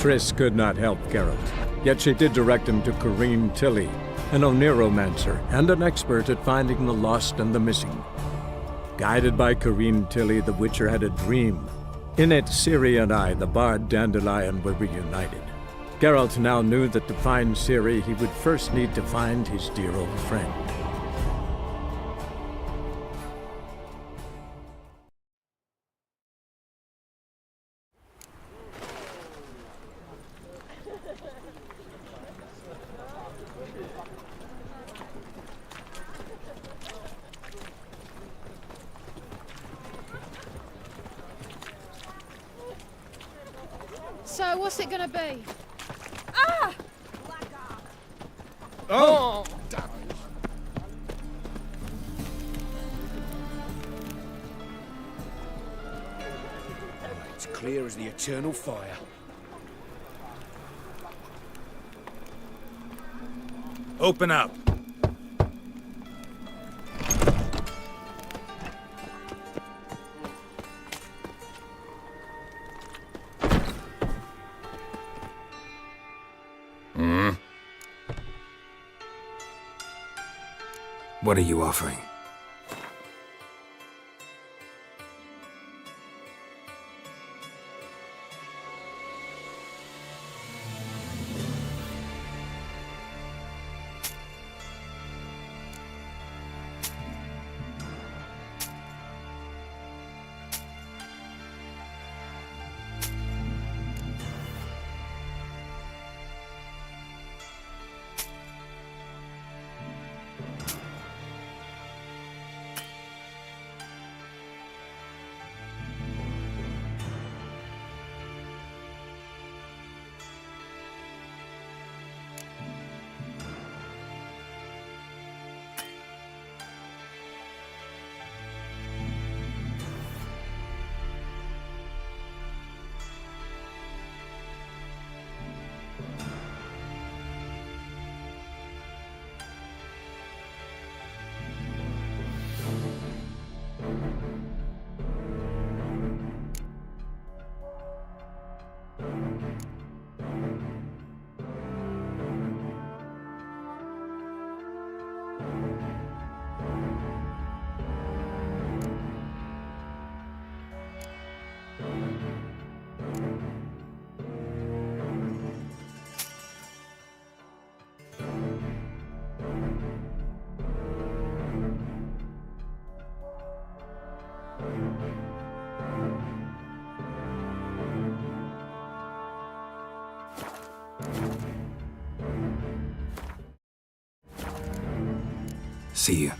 Triss could not help Geralt, yet she did direct him to Corrine Tilly, an Oniromancer and an expert at finding the lost and the missing. Guided by Corrine Tilly, the Witcher had a dream. In it, Ciri and I, the bard Dandelion, were reunited. Geralt now knew that to find Ciri, he would first need to find his dear old friend. So, what's it gonna be? Oh! It's clear as the eternal fire. Open up. What are you offering? See you.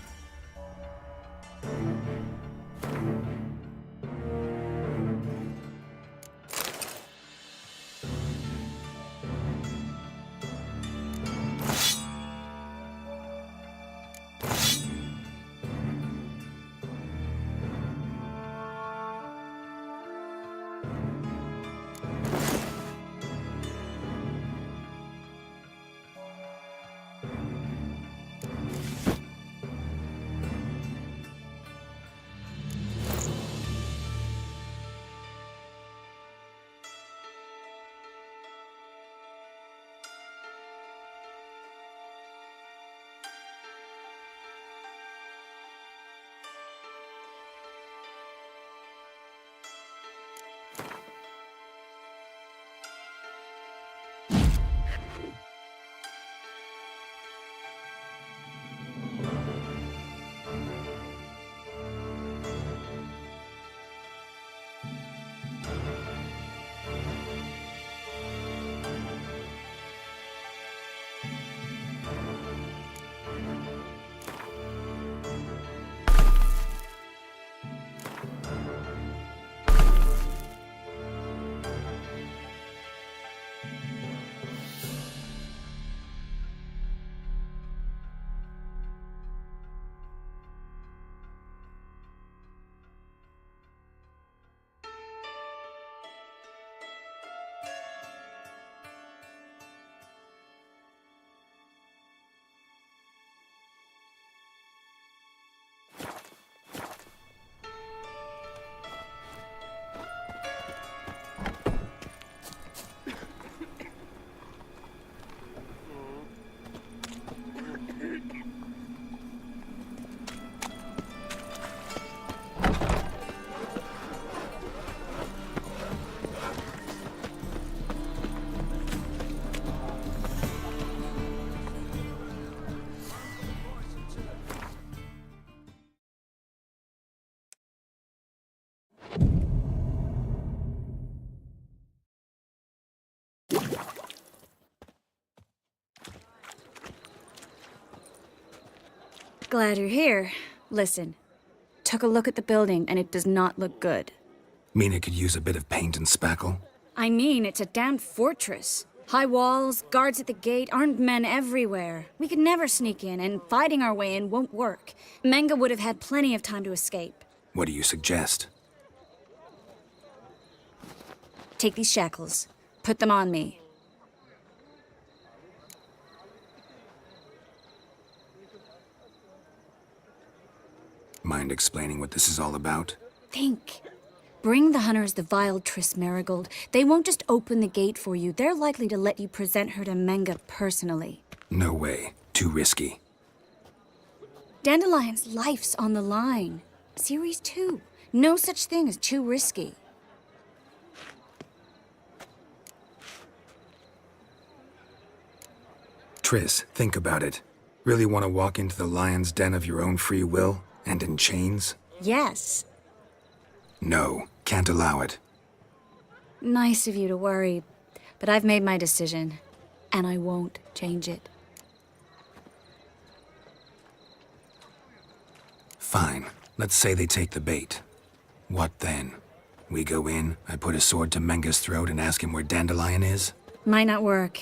Glad you're here. Listen, took a look at the building and it does not look good. Mean it could use a bit of paint and spackle? I mean, it's a damned fortress. High walls, guards at the gate, armed men everywhere. We could never sneak in, and fighting our way in won't work. Menge would have had plenty of time to escape. What do you suggest? Take these shackles. Put them on me. Mind explaining what this is all about? Think. Bring the hunters the vile Triss Merigold. They won't just open the gate for you. They're likely to let you present her to Menge personally. No way. Too risky. Dandelion's life's on the line. Series 2. No such thing as too risky. Triss, think about it. Really want to walk into the lion's den of your own free will? And in chains? Yes. No, can't allow it. Nice of you to worry, but I've made my decision, and I won't change it. Fine. Let's say they take the bait. What then? We go in, I put a sword to Menge's throat and ask him where Dandelion is? Might not work.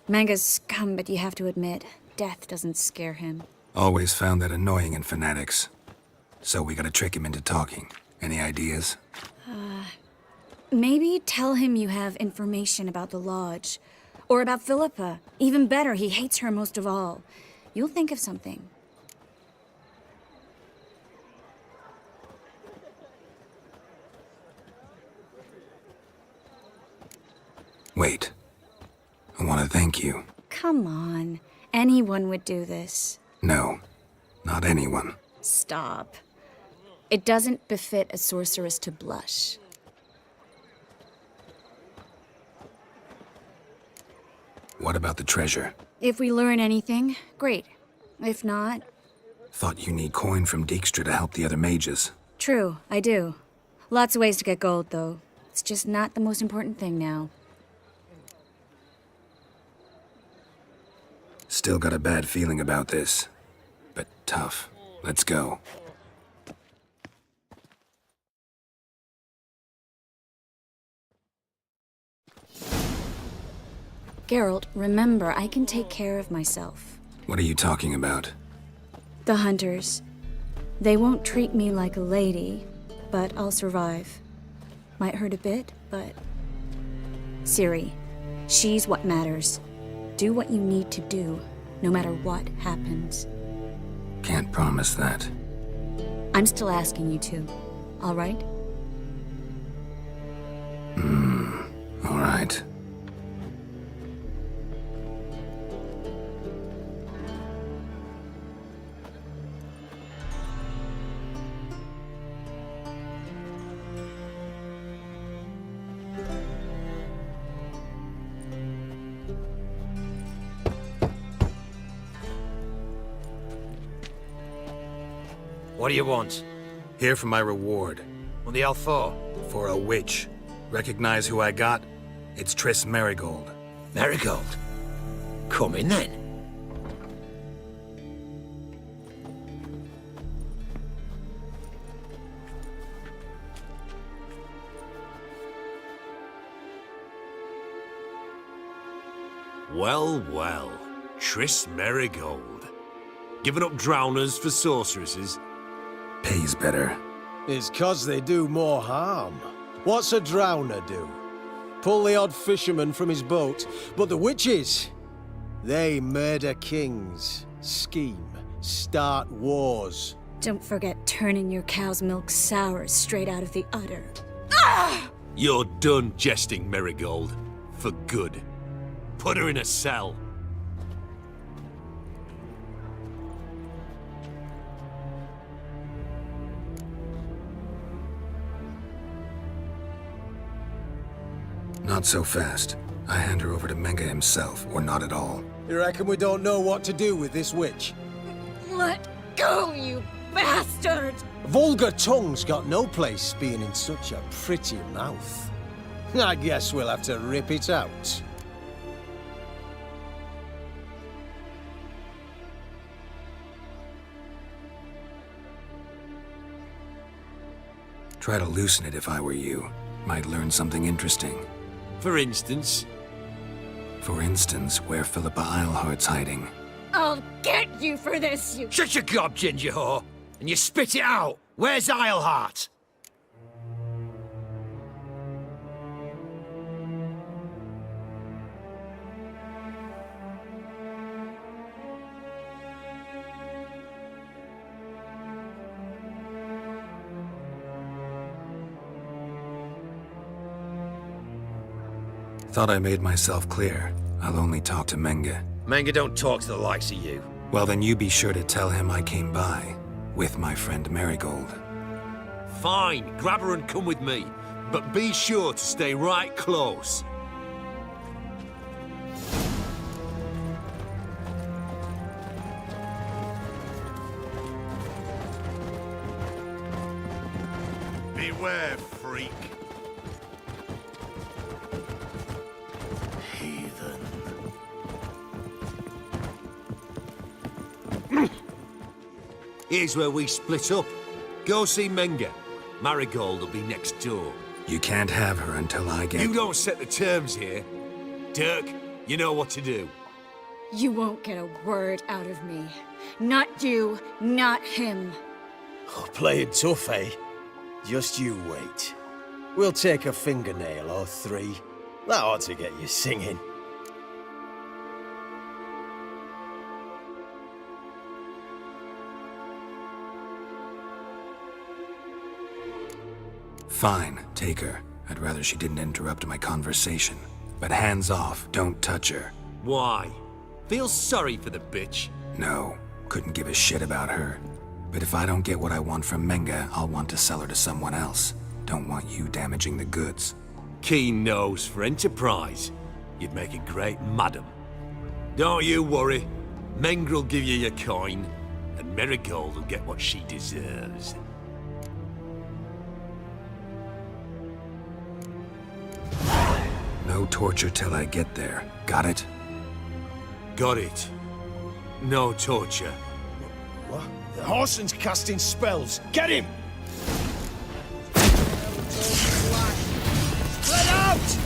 Menge's scum, but you have to admit, death doesn't scare him. Always found that annoying in fanatics. So we gotta trick him into talking. Any ideas? Maybe tell him you have information about the Lodge. Or about Philippa. Even better, he hates her most of all. You'll think of something. Wait. I want to thank you. Come on. Anyone would do this. No, not anyone. Stop. It doesn't befit a sorceress to blush. What about the treasure? If we learn anything, great. If not, Thought you need coin from Dijkstra to help the other mages. true, I do. Lots of ways to get gold, though. It's just not the most important thing now. Still got a bad feeling about this. But tough. Let's go. Geralt, remember, I can take care of myself. What are you talking about? The hunters. They won't treat me like a lady, but I'll survive. Might hurt a bit, but... Ciri, she's what matters. Do what you need to do, no matter what happens. Can't promise that. I'm still asking you to, all right? All right. What do you want? Here for my reward. On the Alfor? For a witch. Recognize who I got? It's Triss Merigold. Marigold. Come in then. Well, well. Triss Merigold. Giving up drowners for sorceresses? Pays better. It's 'cause they do more harm. What's a drowner do? Pull the odd fisherman from his boat. But the witches, they murder kings, scheme, start wars. Don't forget turning your cow's milk sour straight out of the udder. You're done jesting, Merigold. For good. Put her in a cell. Not so fast. I hand her over to Menge himself, or not at all. You reckon we don't know what to do with this witch? Let go, you bastard! Vulgar tongue's got no place being in such a pretty mouth. I guess we'll have to rip it out. Try to loosen it if I were you. Might learn something interesting. For instance, For instance, where Philippa Eilhart's hiding. I'll get you for this, you... Shut your gob, ginger whore, and you spit it out. Where's Eilhart? Thought I made myself clear. I'll only talk to Menge. Manga don't talk to the likes of you. Well, then you be sure to tell him I came by. With my friend Marigold. fine, grab her and come with me. But be sure to stay right close. Beware, freak. Heathen. Here's where we split up. Go see Menge. Marigold will be next door. You can't have her until I get... You don't set the terms here. Dirk, you know what to do. You won't get a word out of me. Not you, not him. Oh, playing tough, eh? Just you wait. We'll take a fingernail or three. That ought to get you singing. Fine, take her. I'd rather she didn't interrupt my conversation. But hands off, don't touch her. Why? Feel sorry for the bitch? No, couldn't give a shit about her. But if I don't get what I want from Menge, I'll want to sell her to someone else. Don't want you damaging the goods. Keen nose for enterprise. You'd make a great madam. Don't you worry. Menge will give you your coin, and Marigold will get what she deserves. No torture till I get there. Got it? Got it. No torture. What? The Horson's casting spells. Get him! Spread out!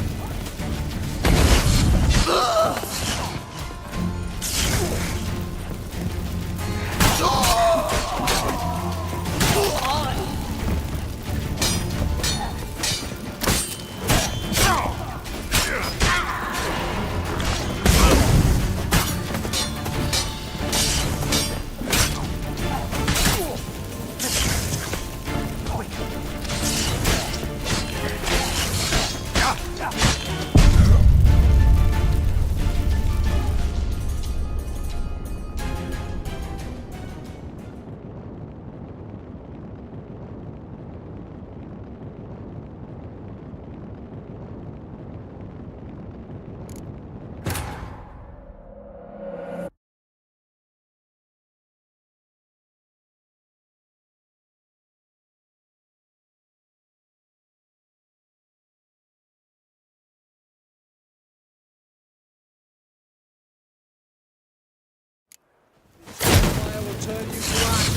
I will turn you to ash.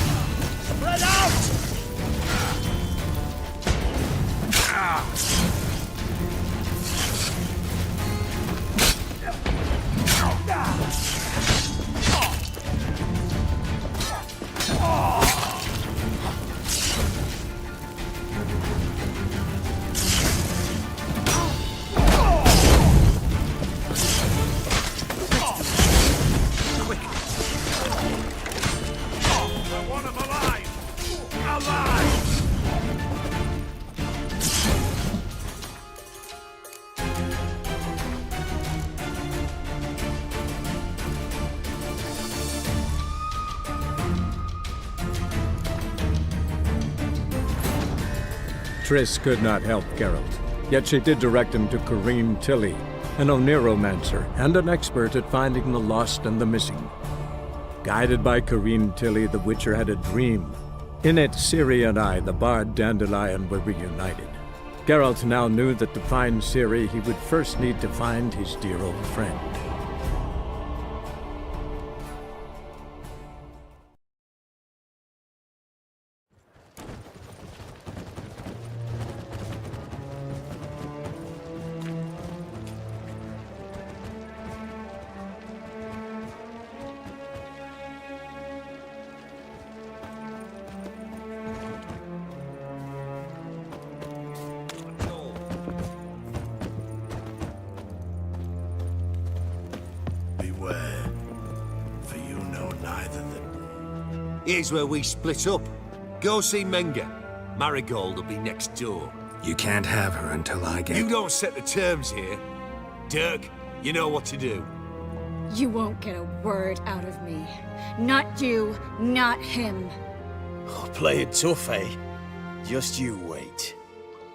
Spread out! I want him alive! Alive! Triss could not help Geralt, yet she did direct him to Corrine Tilly, an Oniromancer and an expert at finding the lost and the missing. Guided by Corrine Tilly, the Witcher had a dream. In it, Ciri and I, the bard Dandelion, were reunited. Geralt now knew that to find Ciri, he would first need to find his dear old friend. Here's where we split up. Go see Menga. Marigold will be next door. You can't have her until I get... You don't set the terms here. Dirk, you know what to do. You won't get a word out of me. Not you, not him. Oh, play it tough, eh? Just you wait.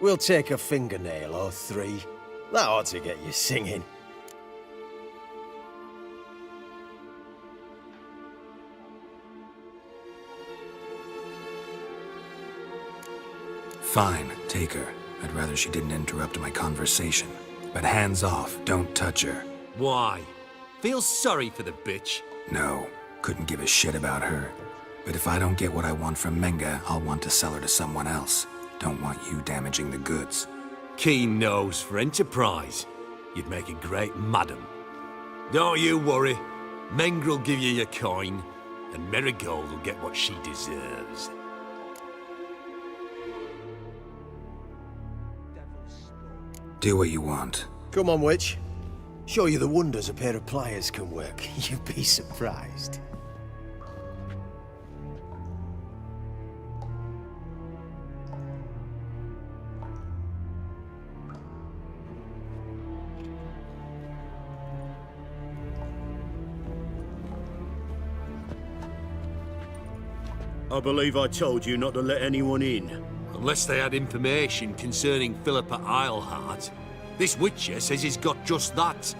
We'll take a fingernail or three. That ought to get you singing. Fine, take her. I'd rather she didn't interrupt my conversation. But hands off, don't touch her. Why? Feel sorry for the bitch? No, couldn't give a shit about her. But if I don't get what I want from Menga, I'll want to sell her to someone else. Don't want you damaging the goods. Keen nose for enterprise. You'd make a great madam. Don't you worry. Mengrel will give you your coin, and Marigold will get what she deserves. Do what you want. Come on, witch. Show you the wonders a pair of pliers can work. You'd be surprised. I believe I told you not to let anyone in. Unless they had information concerning Philippa Eilhart. This Witcher says he's got just that.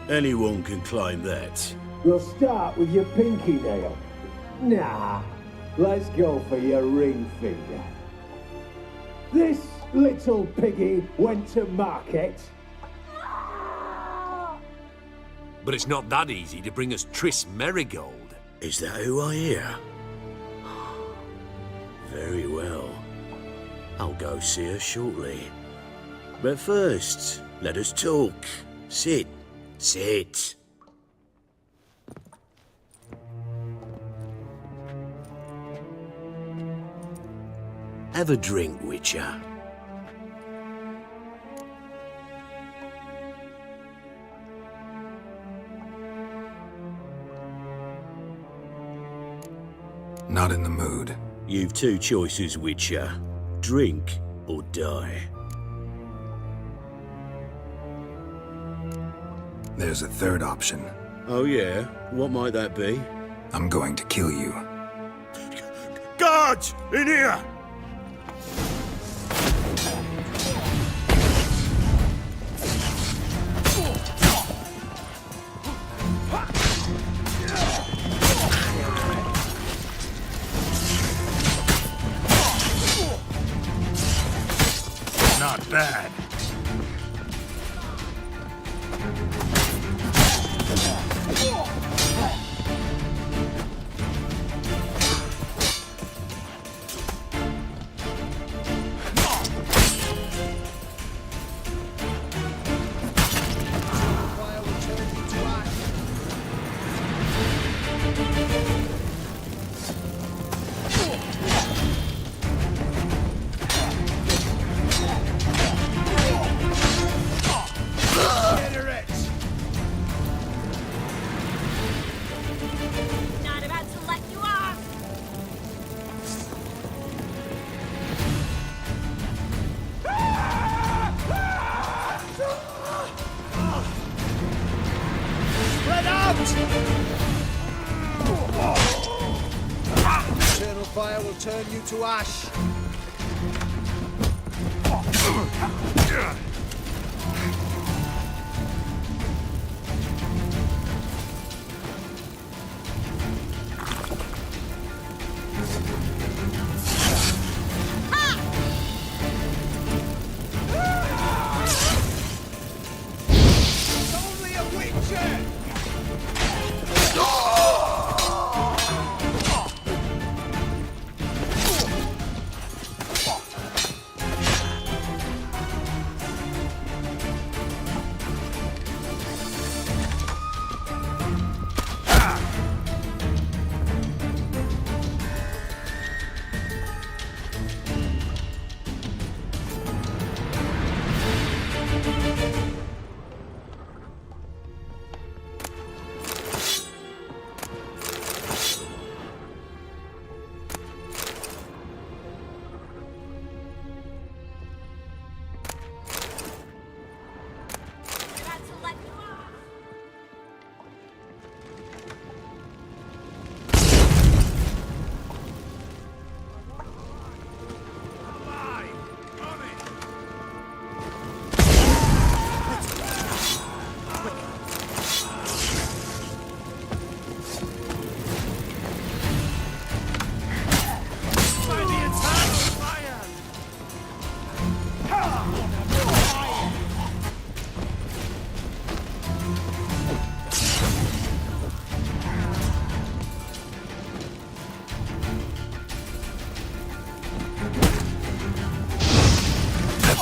Anyone can claim that. We'll start with your pinky nail. Nah, let's go for your ring finger. This little piggy went to market. But it's not that easy to bring us Triss Marigold. Is that who I hear? Very well. I'll go see her shortly. But first, let us talk. Sit. Sit. Have a drink, Witcher. Not in the mood. You've two choices, Witcher. Drink or die. There's a third option. Oh yeah? What might that be? I'm going to kill you. Guards! In here! Not bad. Not about to let you off! Spread out! Eternal fire will turn you to ash.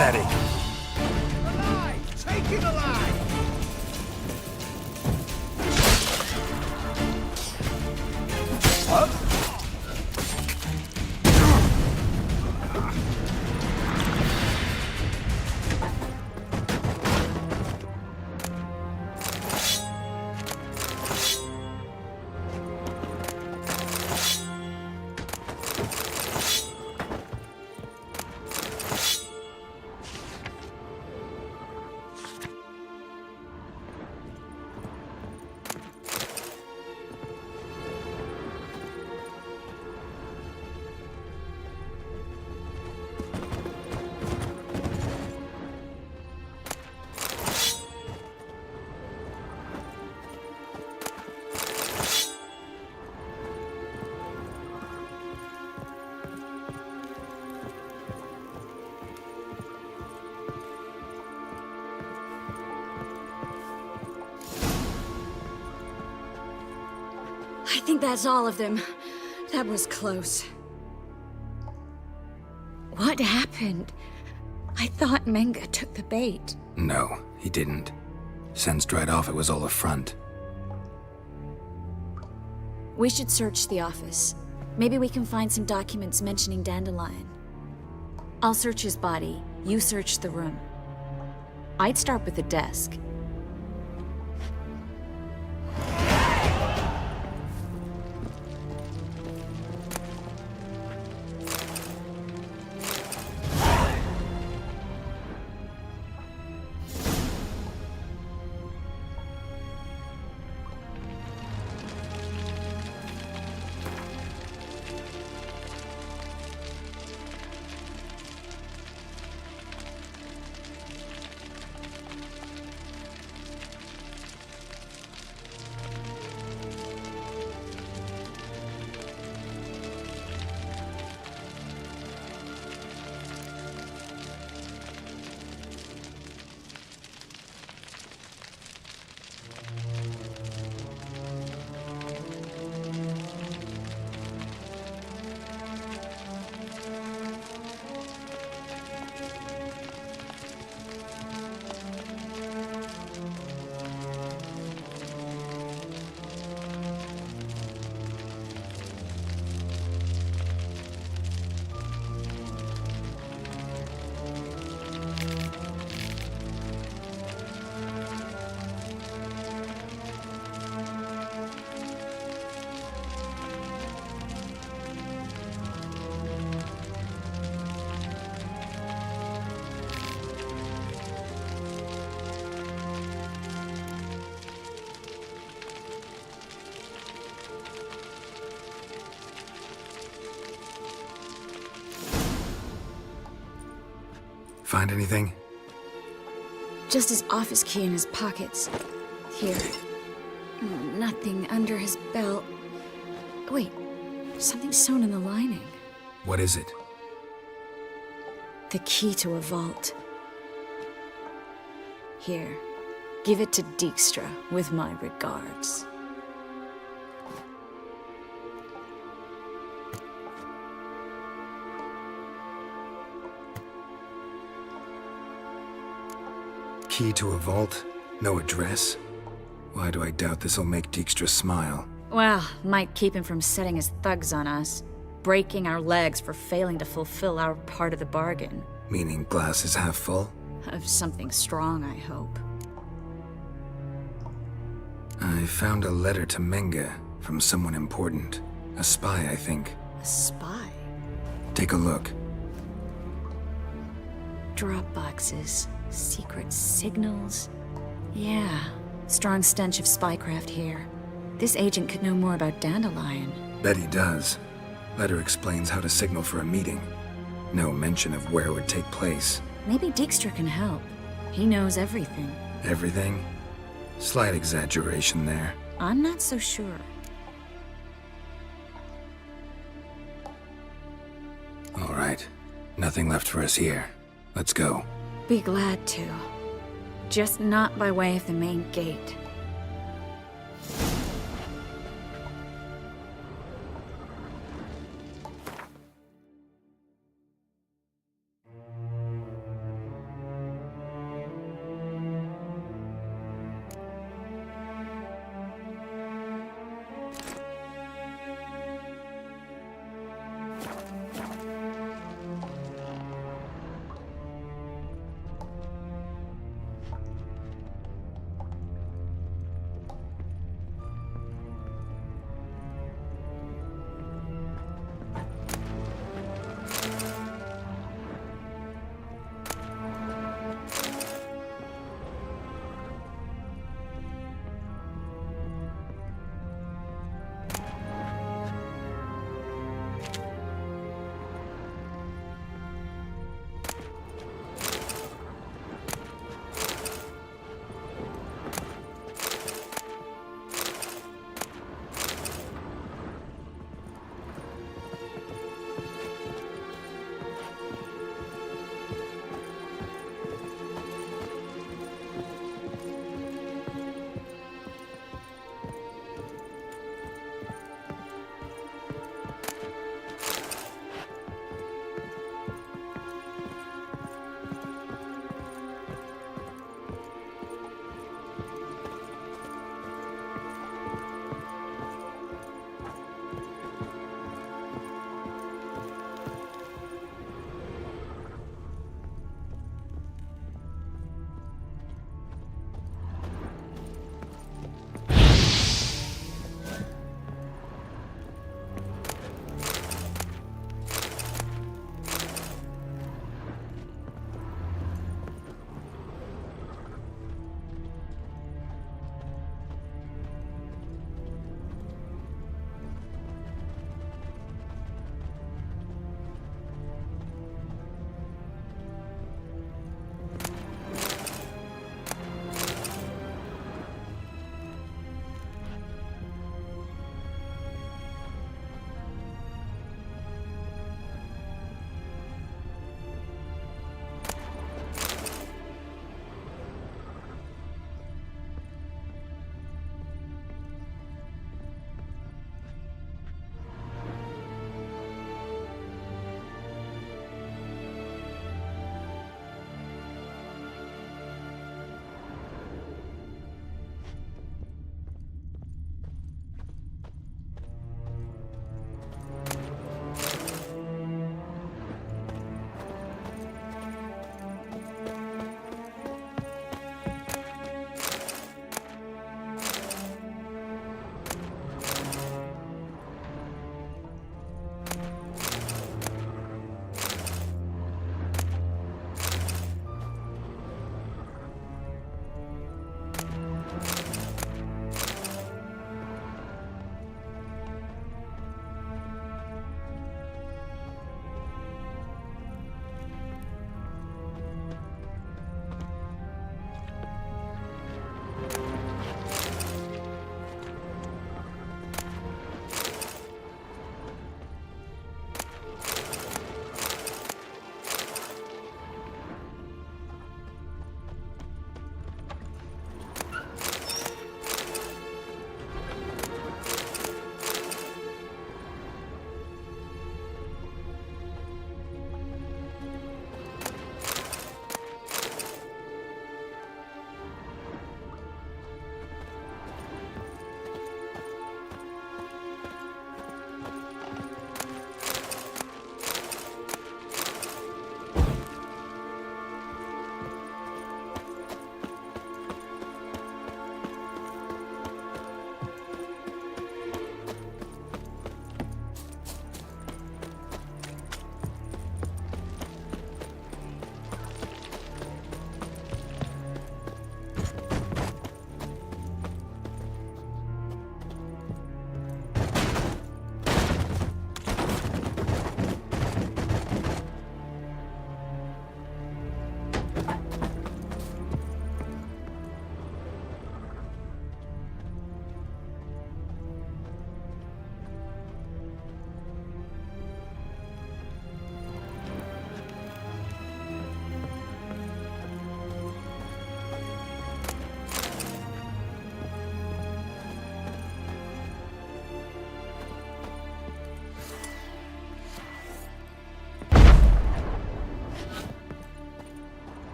pathetic. Alive! Take him alive! I think that's all of them. That was close. What happened? I thought Menga took the bait. No, he didn't. Sensed right off it was all a front. We should search the office. Maybe we can find some documents mentioning Dandelion. I'll search his body. You search the room. I'd start with the desk. Find anything? Just his office key in his pockets. Here. Nothing under his belt. Wait, something sewn in the lining. What is it? The key to a vault. Here, give it to Dijkstra with my regards. Key to a vault? No address? Why do I doubt this'll make Dijkstra smile? Well, might keep him from setting his thugs on us. Breaking our legs for failing to fulfill our part of the bargain. Meaning glass is half full? Of something strong, I hope. I found a letter to Menga from someone important. A spy, I think. A spy? Take a look. Drop boxes, secret signals. Yeah, strong stench of spycraft here. This agent could know more about Dandelion. Bet he does. Letter explains how to signal for a meeting. No mention of where it would take place. Maybe Dijkstra can help. He knows everything. Everything? Slight exaggeration there. I'm not so sure. All right. Nothing left for us here. Let's go. Be glad to. Just not by way of the main gate.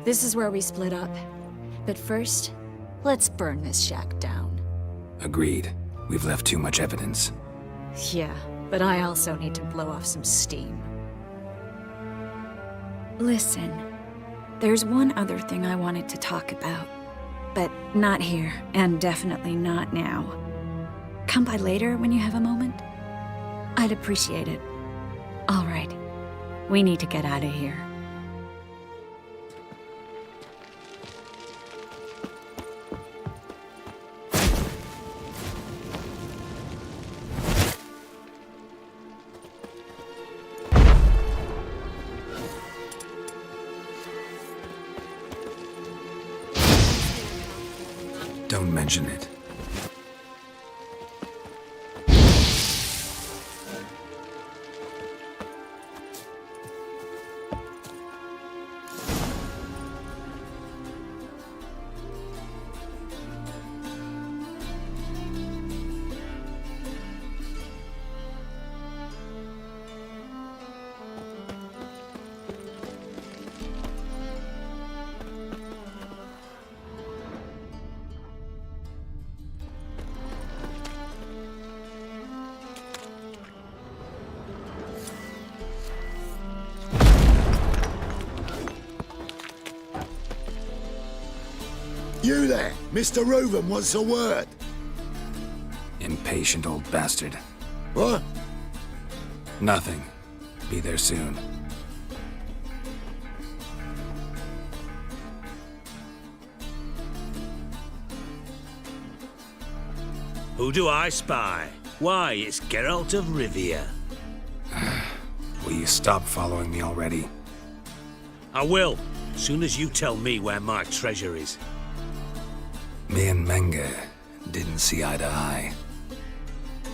This is where we split up. But first, let's burn this shack down. Agreed. We've left too much evidence. Yeah, but I also need to blow off some steam. Listen, there's one other thing I wanted to talk about. But not here, and definitely not now. Come by later when you have a moment? I'd appreciate it. All right. We need to get out of here. Don't mention it. You there! Mr. Reuven wants a word. Impatient old bastard. What? Nothing. Be there soon. Who do I spy? Why, it's Geralt of Rivia. Will you stop following me already? I will, soon as you tell me where my treasure is. Me and Menge didn't see eye to eye.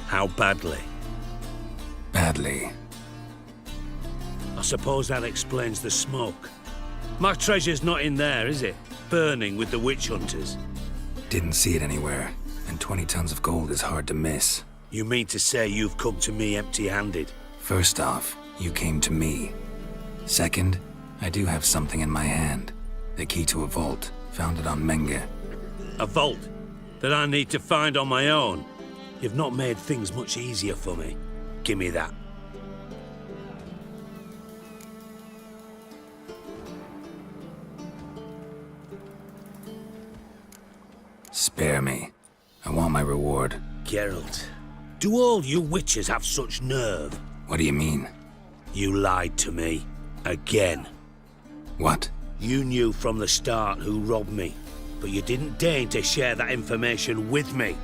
How badly? Badly. I suppose that explains the smoke. My treasure's not in there, is it? Burning with the witch hunters. Didn't see it anywhere, and 20 tons of gold is hard to miss. You mean to say you've come to me empty-handed? First off, you came to me. Second, I do have something in my hand. The key to a vault, found it on Menge. A vault that I need to find on my own. You've not made things much easier for me. Give me that. Spare me. I want my reward. Geralt, do all you witches have such nerve? What do you mean? You lied to me. Again. What? You knew from the start who robbed me, but you didn't deign to share that information with me.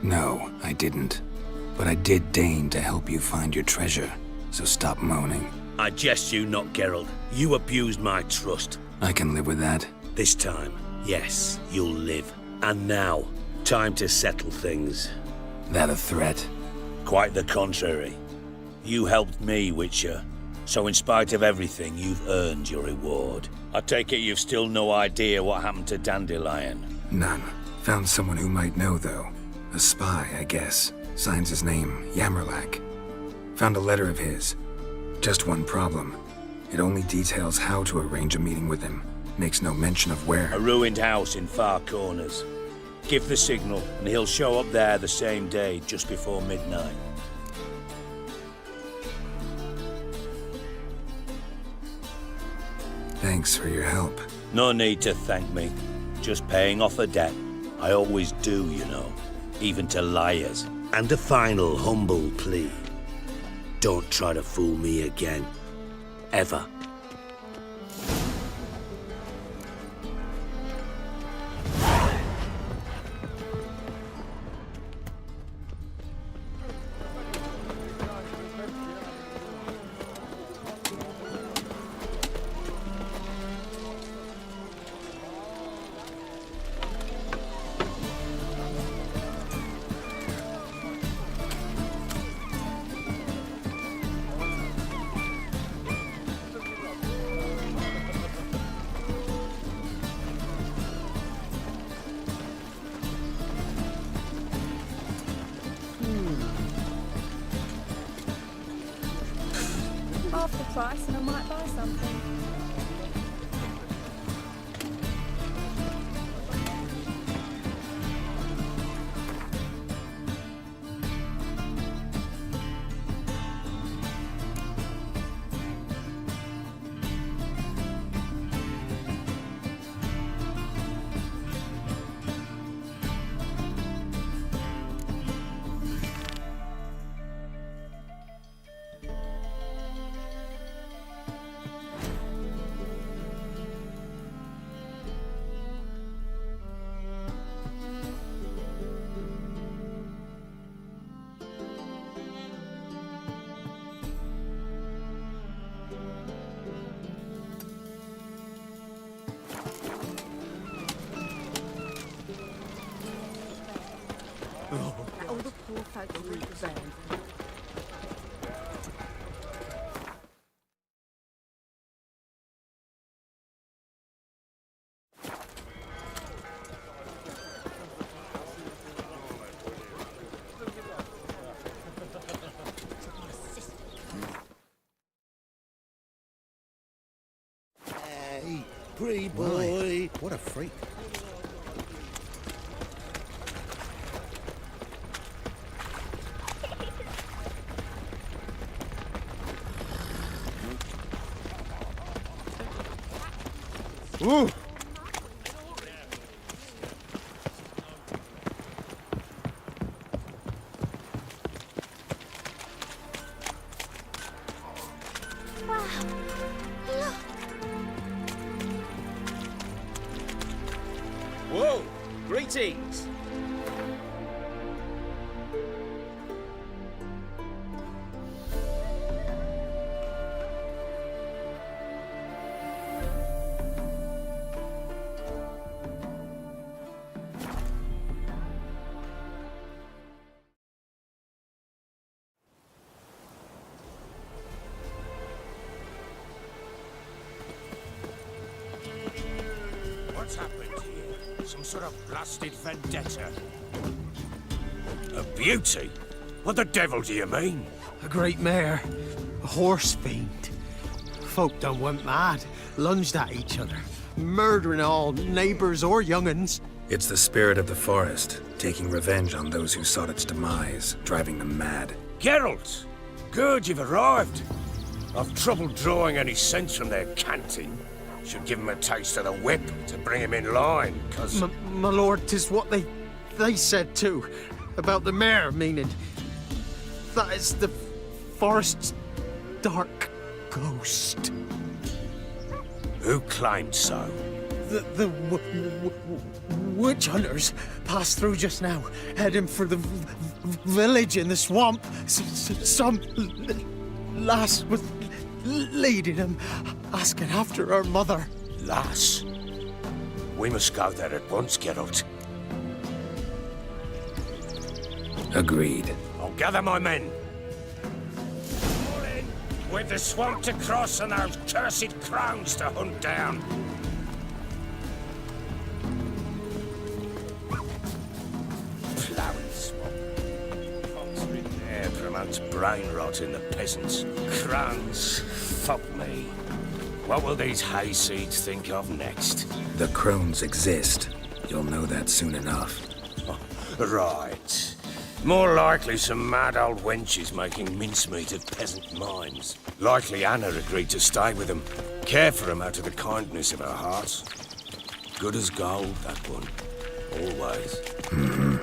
No, I didn't. But I did deign to help you find your treasure, so stop moaning. I jest you not, Geralt. You abused my trust. I can live with that. This time, yes, you'll live. And now, time to settle things. That a threat? Quite the contrary. You helped me, Witcher. So in spite of everything, you've earned your reward. I take it you've still no idea what happened to Dandelion? None. Found someone who might know, though. A spy, I guess. Signs his name, Yamerlak. Found a letter of his. Just one problem. It only details how to arrange a meeting with him. Makes no mention of where. A ruined house in Far Corners. Give the signal, and he'll show up there the same day, just before midnight. Thanks for your help. No need to thank me. Just paying off a debt. I always do, you know. Even to liars. And a final humble plea. Don't try to fool me again. Ever. price and I might buy something. All the poor folk will leave the van. Hey, pretty boy. What a freak. Ooh! Whoa! Greetings! What's happened here? Some sort of blasted vendetta? A beauty? What the devil do you mean? A great mare. A horse fiend. Folk done went mad. Lunged at each other. Murdering all neighbors or young'uns. It's the spirit of the forest, taking revenge on those who sought its demise, driving them mad. Geralt! Good, you've arrived. I've trouble drawing any sense from their canting. Should give him a taste of the whip to bring him in line, 'cause... My lord, 'tis what they said too. About the mare, meaning. That is the forest's dark ghost. Who claimed so? The witch hunters passed through just now, heading for the village in the swamp. Some lass was leading them, asking after her mother. Lass? We must go there at once, Geralt. Agreed. I'll gather my men. All in, with the swamp to cross and those cursed crowns to hunt down. Ploughing swamp. Fox in there promotes brain rot in the peasants. Crowns, fuck me. What will these hayseeds think of next? The crones exist. You'll know that soon enough. Right. More likely some mad old wenches making mincemeat of peasant minds. Likely Anna agreed to stay with them. Care for them out of the kindness of her heart. Good as gold, that one. Always. Mm-hmm.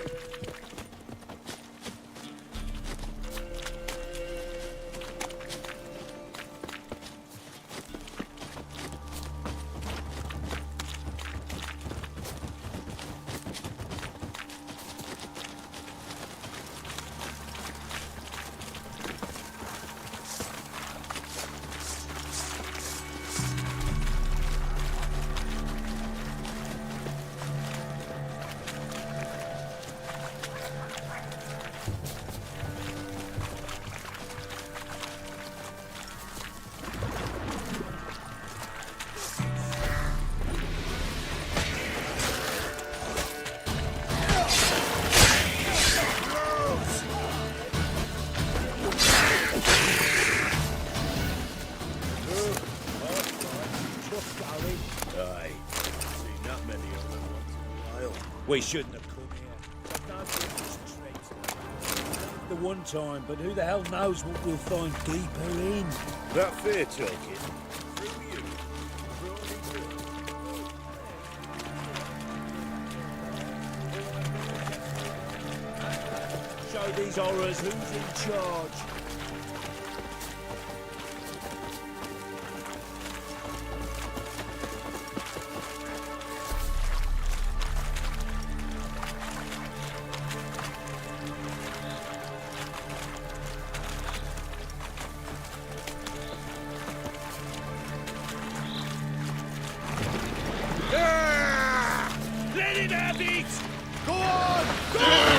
We shouldn't have come here. I've no business trees. The one time, but who the hell knows what we'll find deeper in? That fair talking. Through you. Show these horrors who's in charge. Let it have it! Go on! Go on!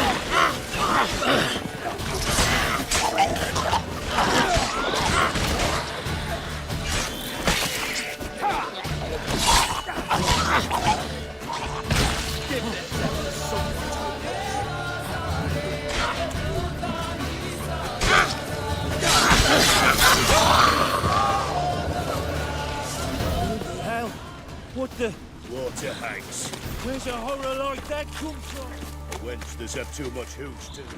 Hell, what the? Water hanks. Where's a horror like that come from? A wench that's had too much hooch to it.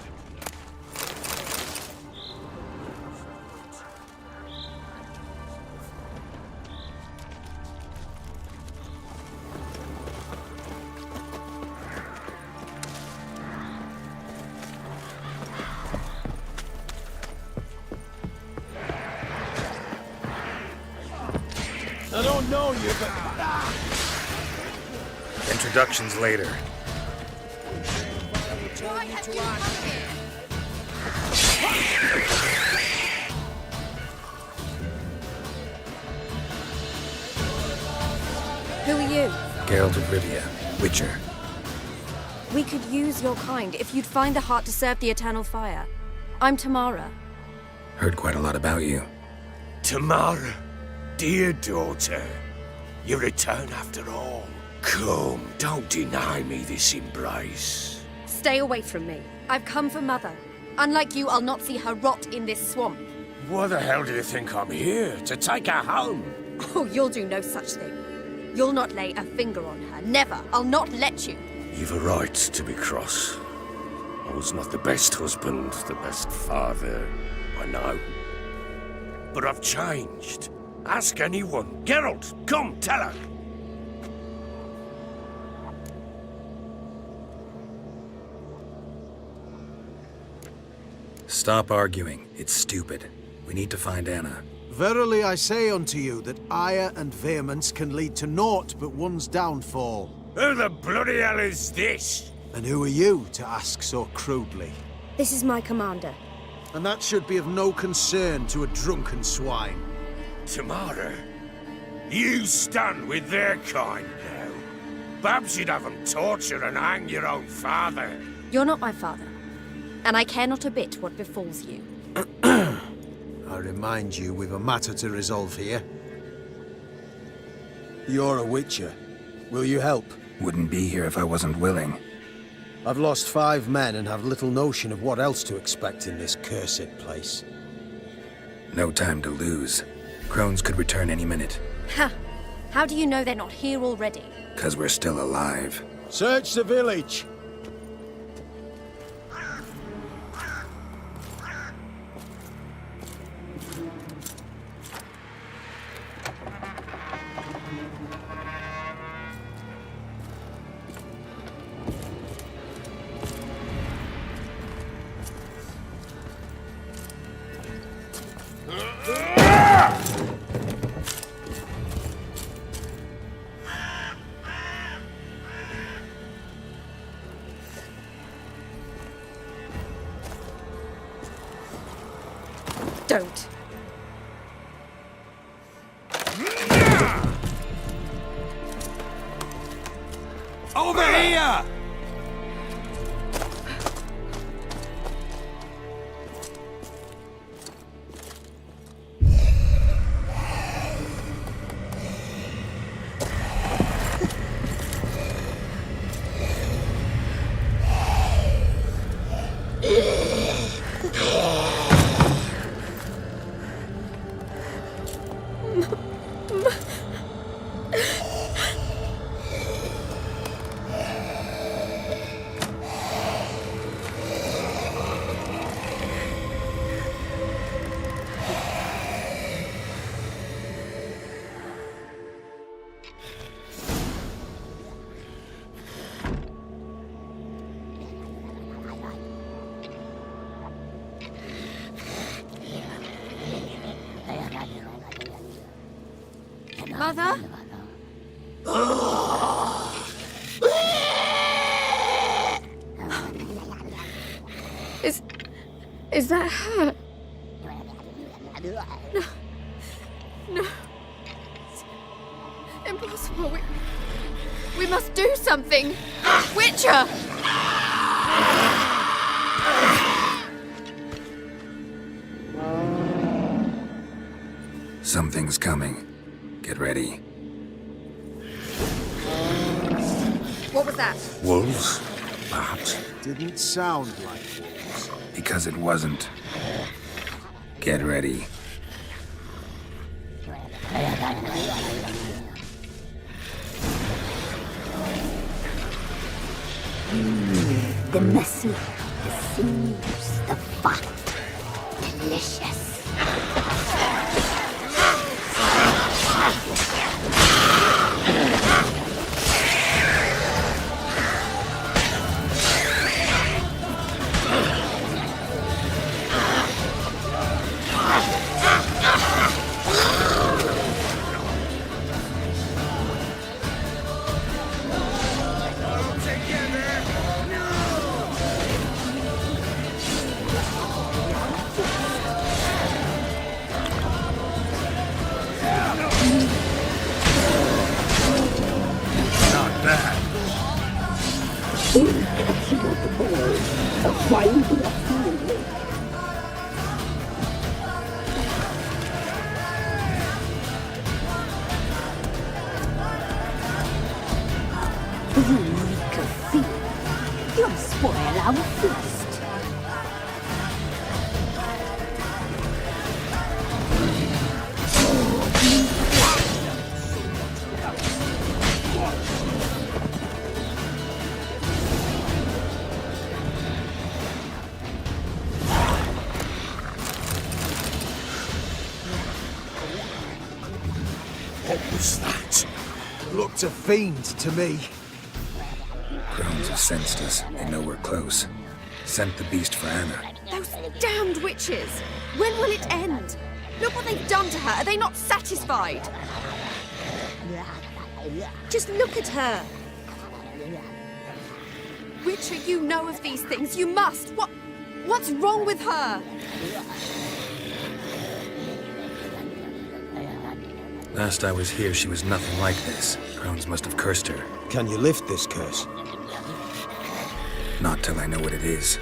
I don't know you, but... Introductions later. Who are you? Geralt of Rivia, Witcher. We could use your kind if you'd find the heart to serve the Eternal Fire. I'm Tamara. Heard quite a lot about you. Tamara, dear daughter, you return after all. Come, don't deny me this embrace. Stay away from me. I've come for Mother. Unlike you, I'll not see her rot in this swamp. Why the hell do you think I'm here? To take her home? Oh, you'll do no such thing. You'll not lay a finger on her. Never. I'll not let you. You've a right to be cross. I was not the best husband, the best father, I know. But I've changed. Ask anyone. Geralt, come, tell her. Stop arguing. It's stupid. We need to find Anna. Verily I say unto you that ire and vehemence can lead to naught but one's downfall. Who the bloody hell is this? And who are you to ask so crudely? This is my commander. And that should be of no concern to a drunken swine. Tamara, you stand with their kind now. Perhaps you'd have them torture and hang your own father. You're not my father. And I care not a bit what befalls you. I remind you, we've a matter to resolve here. You're a Witcher. Will you help? Wouldn't be here if I wasn't willing. I've lost 5 men and have little notion of what else to expect in this cursed place. No time to lose. Crones could return any minute. Ha! How do you know they're not here already? 'Cause we're still alive. Search the village! Don't. Over here! Mother? Is that her? No. No. It's impossible. We must do something. Witcher! Something's coming. Get ready. What was that? Wolves? Perhaps. Didn't sound like wolves. Because it wasn't. Get ready. The muscle, the sinews, the fat. Delicious. You'll spoil our feast. What was that? Looked a fiend to me. Crones have sensed us. They know we're close. Sent the beast for Anna. Those damned witches! When will it end? Look what they've done to her. Are they not satisfied? Just look at her. Witcher, you know of these things. You must. What's wrong with her? Last I was here, she was nothing like this. Crones must have cursed her. Can you lift this curse? Not till I know what it is.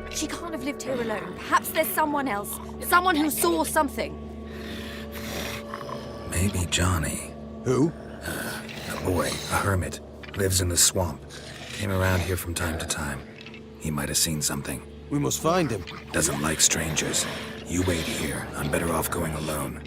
She can't have lived here alone. Perhaps there's someone else. Someone who saw something. Maybe Johnny. Who? A boy, a hermit. Lives in the swamp. Came around here from time to time. He might have seen something. We must find him. Doesn't like strangers. You wait here. I'm better off going alone.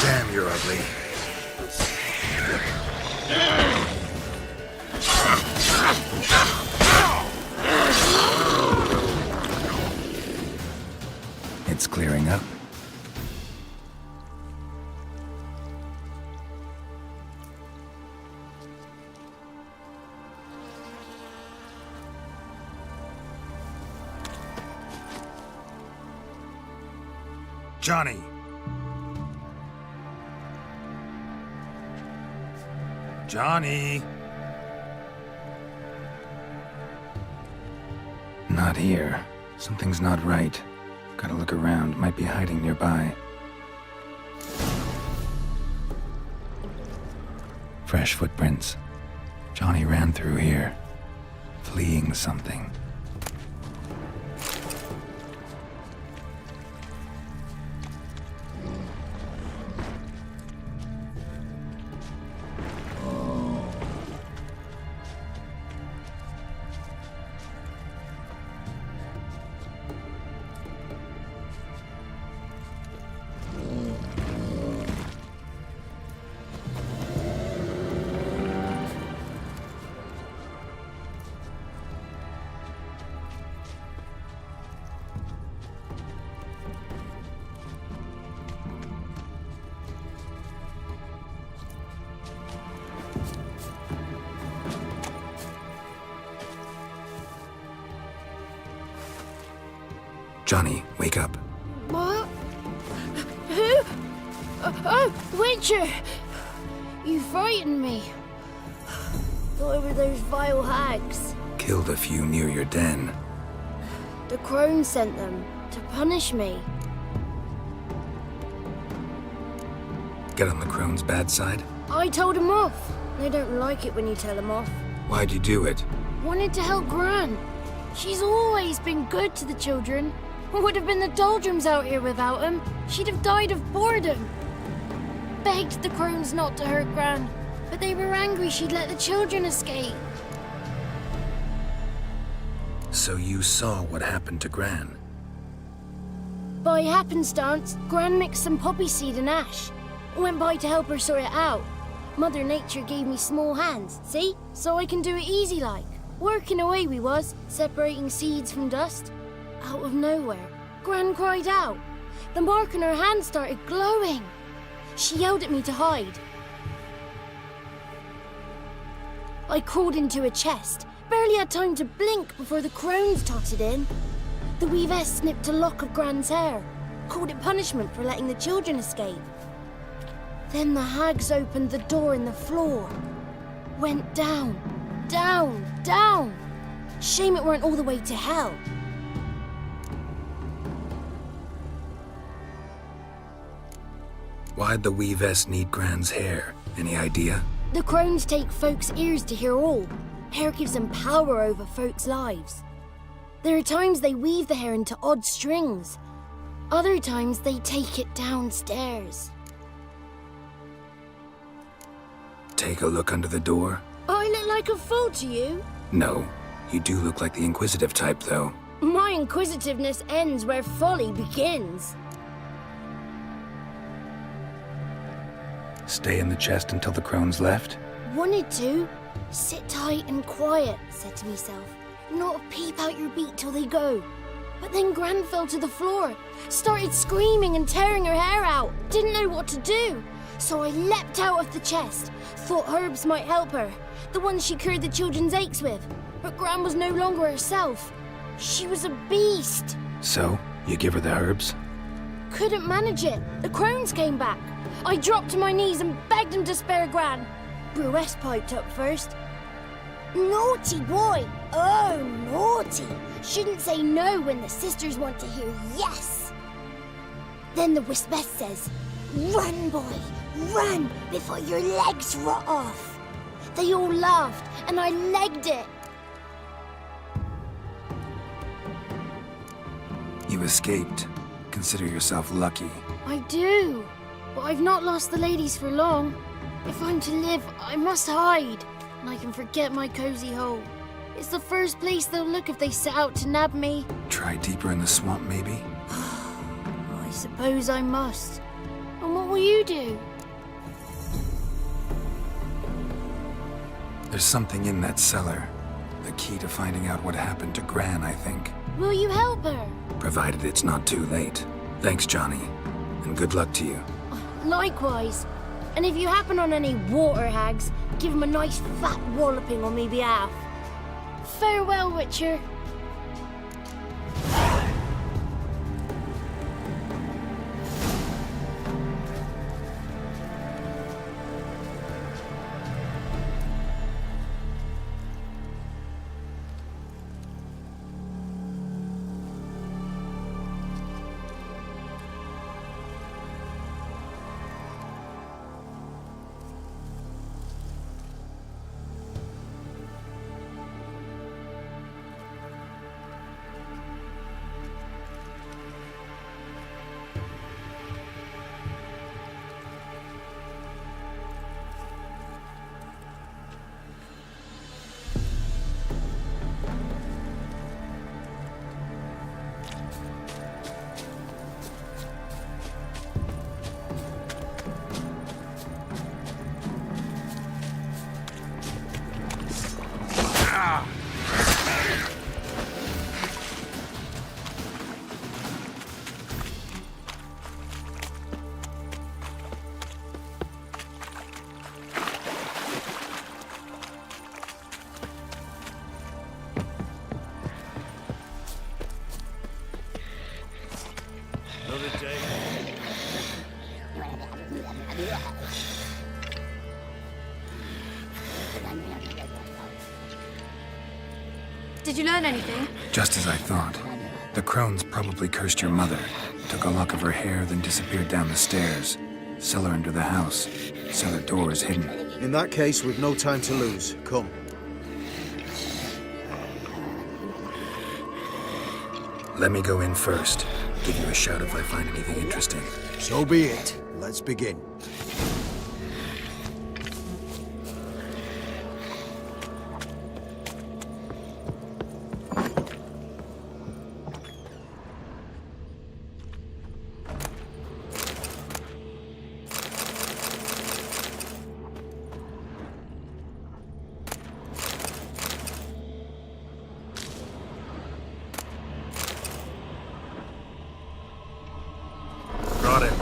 Damn, you're ugly. It's clearing up. Johnny! Johnny! Not here. Something's not right. Gotta look around. Might be hiding nearby. Fresh footprints. Johnny ran through here, fleeing something. Johnny, wake up. What? Who? Oh, Witcher! You frightened me. Thought it were those vile hags. Killed a few near your den. The crone sent them to punish me. Get on the crone's bad side? I told them off. They don't like it when you tell them off. Why'd you do it? Wanted to help Gran. She's always been good to the children. Would have been the doldrums out here without him. She'd have died of boredom. Begged the crones not to hurt Gran, but they were angry she'd let the children escape. So you saw what happened to Gran? By happenstance, Gran mixed some poppy seed and ash. Went by to help her sort it out. Mother Nature gave me small hands, see? So I can do it easy like. Working away we was, separating seeds from dust. Out of nowhere, Gran cried out. The mark on her hand started glowing. She yelled at me to hide. I crawled into a chest, barely had time to blink before the crones totted in. The weavess snipped a lock of Gran's hair, called it punishment for letting the children escape. Then the hags opened the door in the floor. Went down, down, down. Shame it weren't all the way to hell. Why'd the weavess need Gran's hair? Any idea? The crones take folks' ears to hear all. Hair gives them power over folks' lives. There are times they weave the hair into odd strings. Other times they take it downstairs. Take a look under the door? I look like a fool to you? No. You do look like the inquisitive type, though. My inquisitiveness ends where folly begins. Stay in the chest until the crones left? Wanted to. Sit tight and quiet, said to myself. Not peep out your beat till they go. But then Gran fell to the floor, started screaming and tearing her hair out. Didn't know what to do. So I leapt out of the chest. Thought herbs might help her, the ones she cured the children's aches with. But Gran was no longer herself. She was a beast. So, you give her the herbs? Couldn't manage it. The crones came back. I dropped to my knees and begged him to spare Gran. Bruess piped up first. Naughty boy! Oh, naughty! Shouldn't say no when the sisters want to hear yes! Then the Wispess says, run, boy, run before your legs rot off. They all laughed and I legged it. You escaped. Consider yourself lucky. I do, but I've not lost the ladies for long. If I'm to live, I must hide, and I can forget my cozy hole. It's the first place they'll look if they set out to nab me. Try deeper in the swamp, maybe? I suppose I must. And what will you do? There's something in that cellar. The key to finding out what happened to Gran, I think. Will you help her? Provided it's not too late. Thanks, Johnny. And good luck to you. Likewise. And if you happen on any water hags, give them a nice fat walloping on me behalf. Farewell, Witcher. Did you learn anything? Just as I thought. The crones probably cursed your mother, took a lock of her hair, then disappeared down the stairs. Cellar under the house. Cellar door is hidden. In that case, we've no time to lose. Come. Let me go in first. Give you a shout if I find anything interesting. So be it. Let's begin. Got it.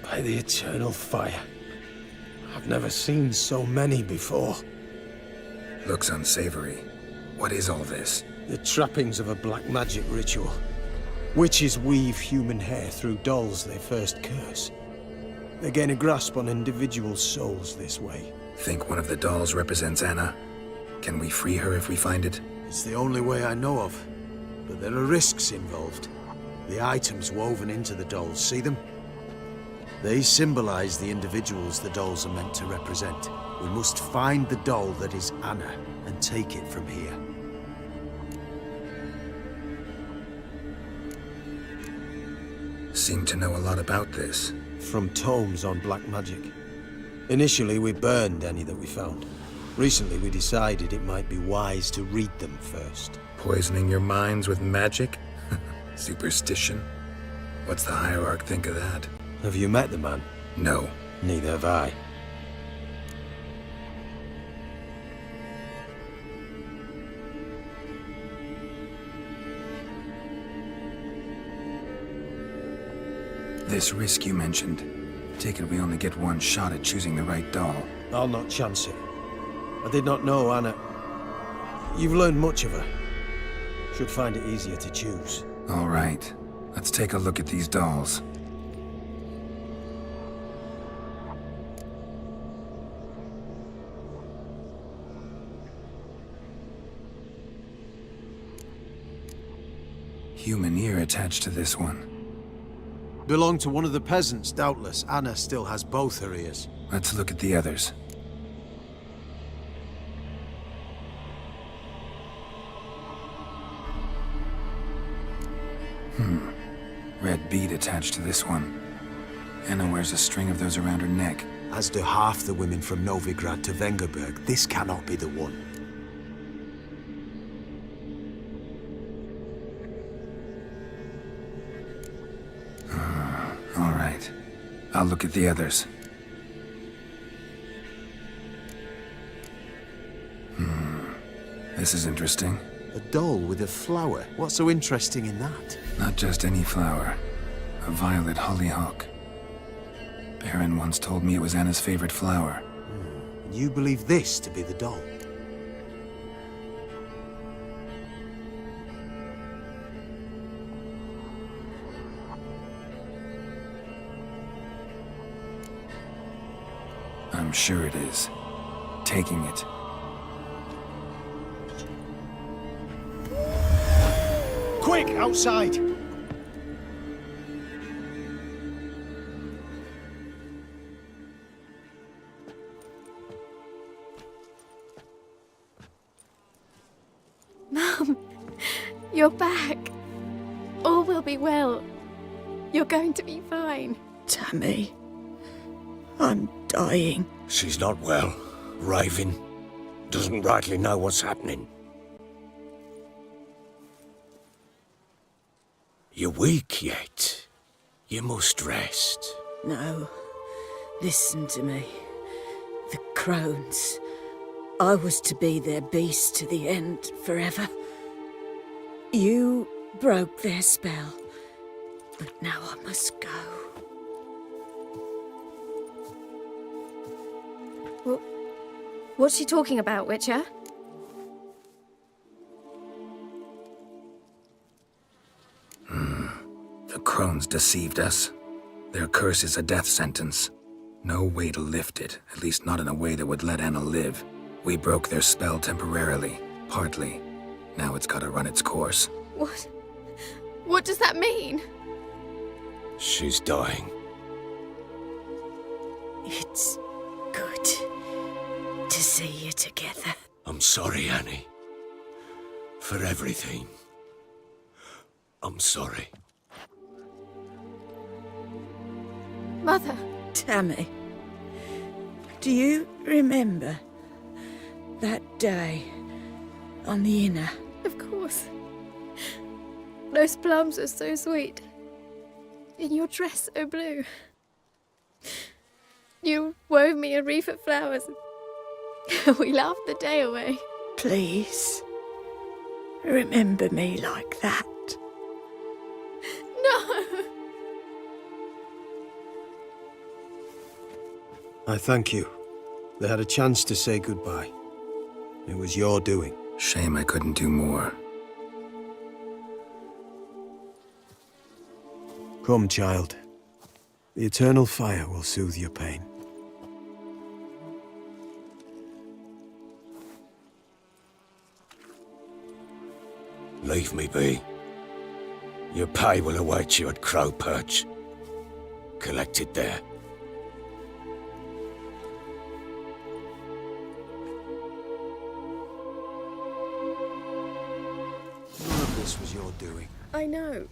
By the eternal fire. I've never seen so many before. Looks unsavory. What is all this? The trappings of a black magic ritual. Witches weave human hair through dolls they first curse. They gain a grasp on individual souls this way. Think one of the dolls represents Anna? Can we free her if we find it? It's the only way I know of. But there are risks involved. The items woven into the dolls, see them? They symbolize the individuals the dolls are meant to represent. We must find the doll that is Anna and take it from here. Seem to know a lot about this. From tomes on black magic. Initially, we burned any that we found. Recently, we decided it might be wise to read them first. Poisoning your minds with magic? Superstition? What's the hierarch think of that? Have you met the man? No. Neither have I. This risk you mentioned. Take it we only get one shot at choosing the right doll. I'll not chance it. I did not know Anna. You've learned much of her. Should find it easier to choose. All right. Let's take a look at these dolls. Human ear attached to this one. Belonged to one of the peasants, doubtless. Anna still has both her ears. Let's look at the others. Red bead attached to this one. Anna wears a string of those around her neck. As do half the women from Novigrad to Vengerberg. This cannot be the one. All right. I'll look at the others. This is interesting. A doll with a flower. What's so interesting in that? Not just any flower. A violet hollyhock. Baron once told me it was Anna's favorite flower. You believe this to be the doll? I'm sure it is. Taking it. Quick, outside! Mum, you're back. All will be well. You're going to be fine. Tammy, I'm dying. She's not well. Raving. Doesn't rightly know what's happening. You're weak yet. You must rest. No. Listen to me. The crones. I was to be their beast to the end, forever. You broke their spell. But now I must go. What's she talking about, Witcher? The crones deceived us. Their curse is a death sentence. No way to lift it, at least not in a way that would let Anna live. We broke their spell temporarily, partly. Now it's gotta run its course. What? What does that mean? She's dying. It's good to see you together. I'm sorry, Annie. For everything. I'm sorry. Mother. Tammy, do you remember that day on the Inner? Of course. Those plums are so sweet. And your dress so blue. You wove me a wreath of flowers. We laughed the day away. Please, remember me like that. No! I thank you. They had a chance to say goodbye. It was your doing. Shame I couldn't do more. Come, child. The eternal fire will soothe your pain. Leave me be. Your pay will await you at Crow Perch. Collect it there. None of this was your doing. I know.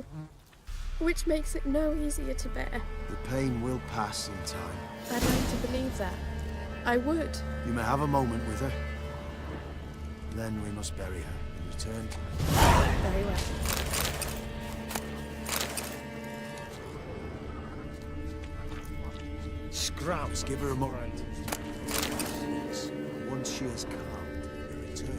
Which makes it no easier to bear. The pain will pass in time. I'd like to believe that. I would. You may have a moment with her. Then we must bury her and return. Very well. Scraps, give her a moment. Once she is calmed, they return.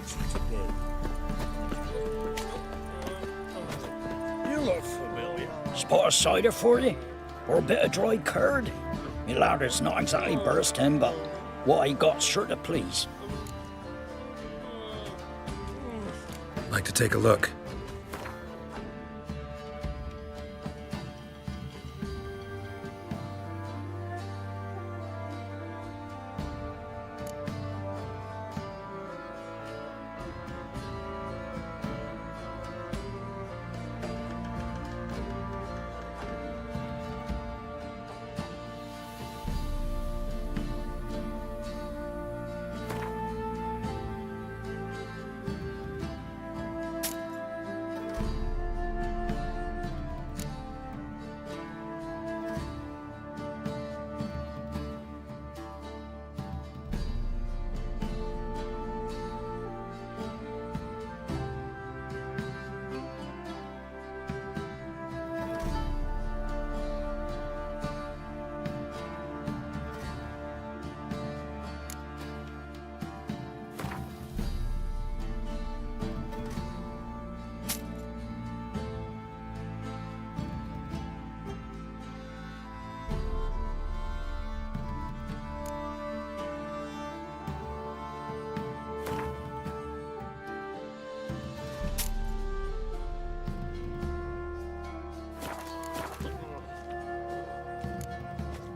wants you to be. You look familiar. Spot of cider for you? Or a bit of dry curd? Me ladder's not exactly bursting, but what I got's sure to please. Like to take a look?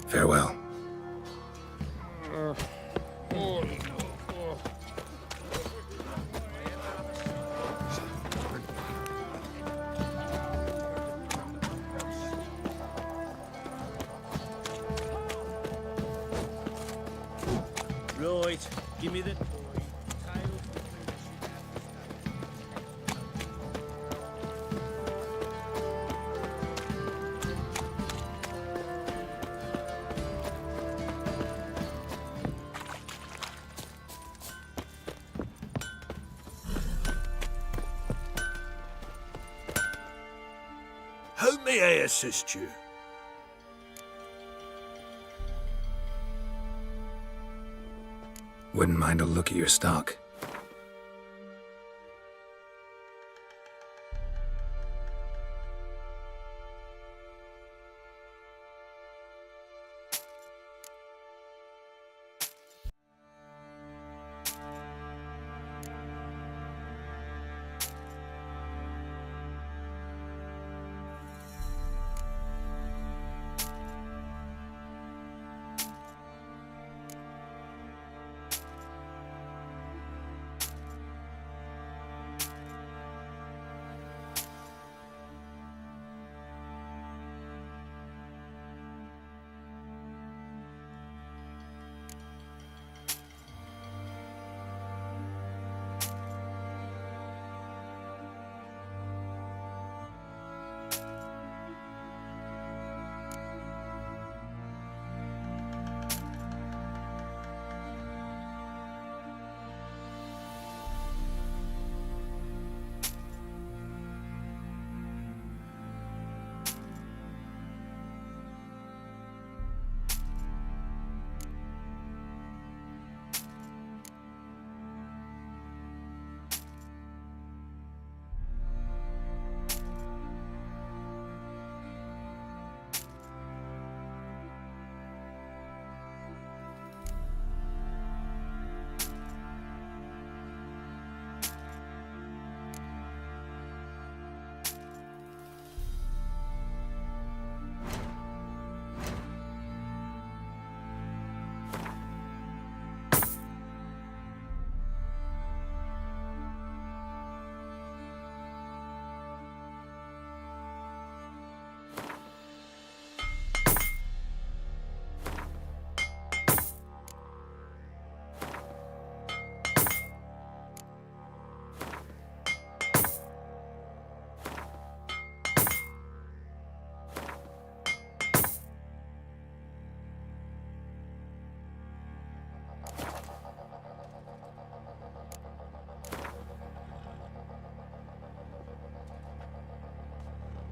Farewell. Right, give me the... How may I assist you? Wouldn't mind a look at your stock.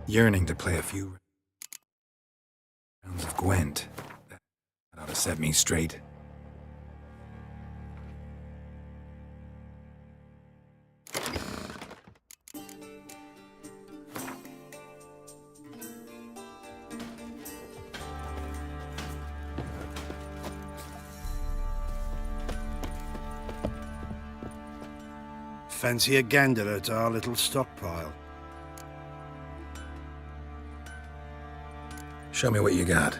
Yearning to play a few rounds of Gwent. That ought to set me straight. Fancy a gander at our little stockpile? Show me what you got.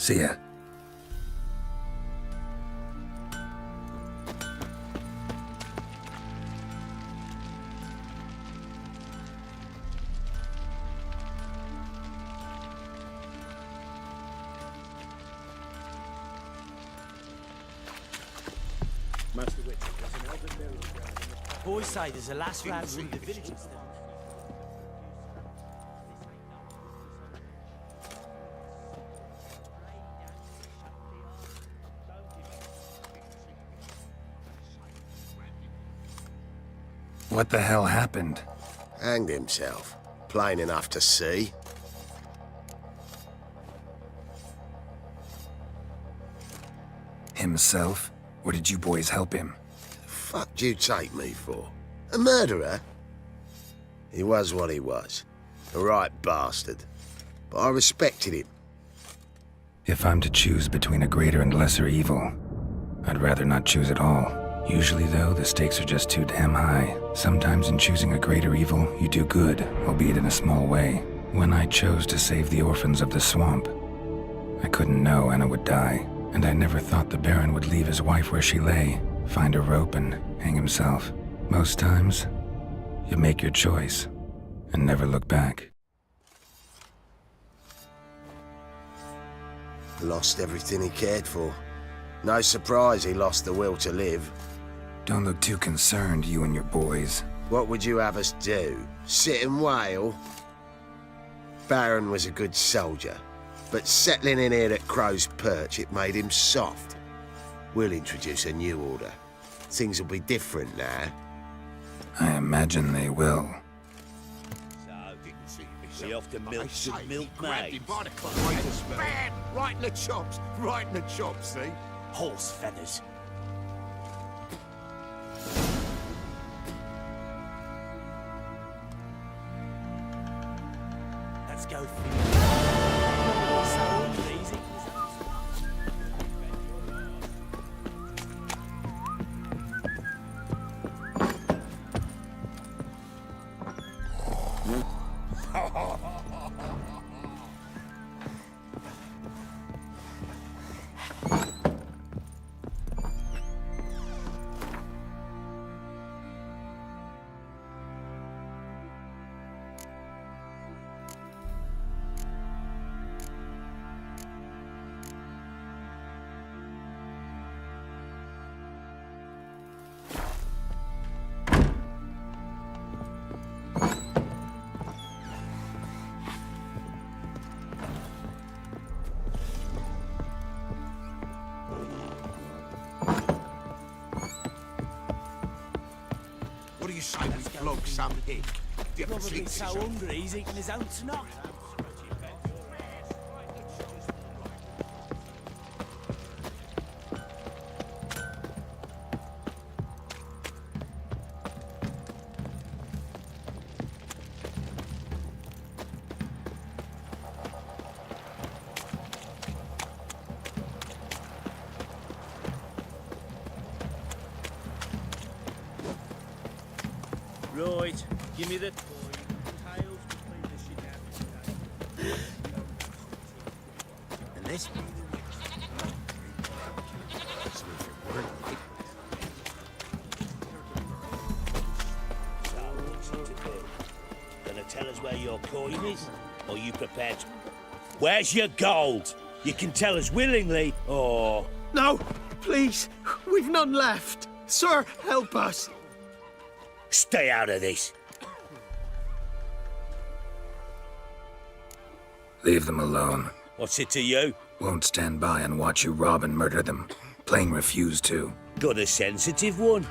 See ya. Master Witcher, there's an elven burial ground. Boys say there's a last lad from the villages. What the hell happened? Hanged himself. Plain enough to see. Himself? Or did you boys help him? Fuck do you take me for? A murderer? He was what he was. A right bastard. But I respected him. If I'm to choose between a greater and lesser evil, I'd rather not choose at all. Usually, though, the stakes are just too damn high. Sometimes in choosing a greater evil, you do good, albeit in a small way. When I chose to save the orphans of the swamp, I couldn't know Anna would die, and I never thought the Baron would leave his wife where she lay, find a rope and hang himself. Most times, you make your choice and never look back. Lost everything he cared for. No surprise he lost the will to live. Don't look too concerned, you and your boys. What would you have us do? Sit and wail? Baron was a good soldier, but settling in here at Crow's Perch, it made him soft. We'll introduce a new order. Things will be different now. I imagine they will. We off to milk some milkmaids. Bad! Right in the chops! Right in the chops, see? Horse feathers. Let's go. So easy. What do you say we flog some hick? Probably so hungry he's eating his own snot. Right, give me the tails to clean the shit out. And this be So, what's it to do? Gonna tell us where your coin is? Or you prepared to... Where's your gold? You can tell us willingly, or... No! Please! We've none left! Sir, help us! Stay out of this. Leave them alone. What's it to you? Won't stand by and watch you rob and murder them. Plain refuse to. Got a sensitive one?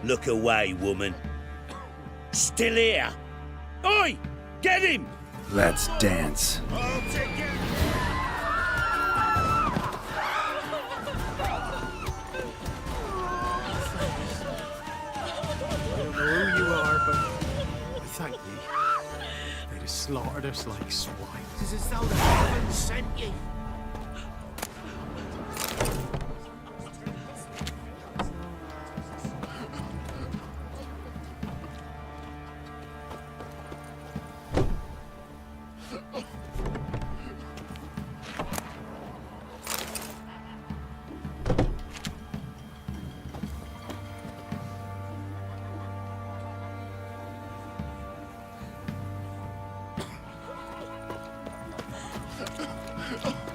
Look away, woman. Still here? Oi! Get him! Let's dance. Who you are, but I thank you. They'd have slaughtered us like swine. It's as though the heavens sent you. Oh!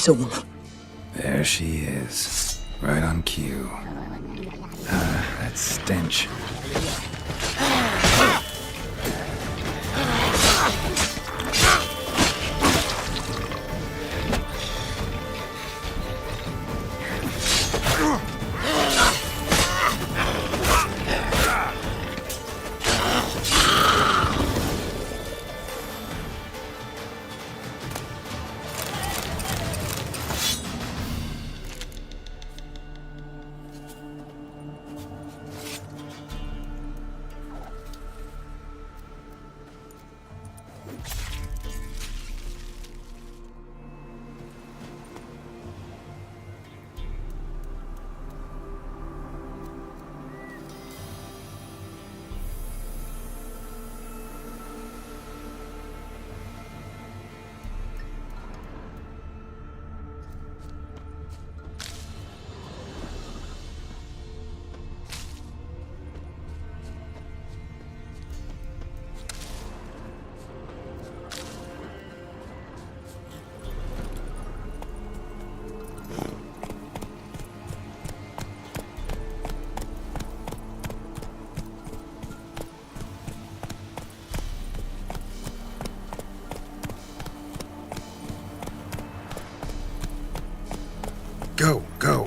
is a woman. There she is. Right on cue. That stench. Go, go.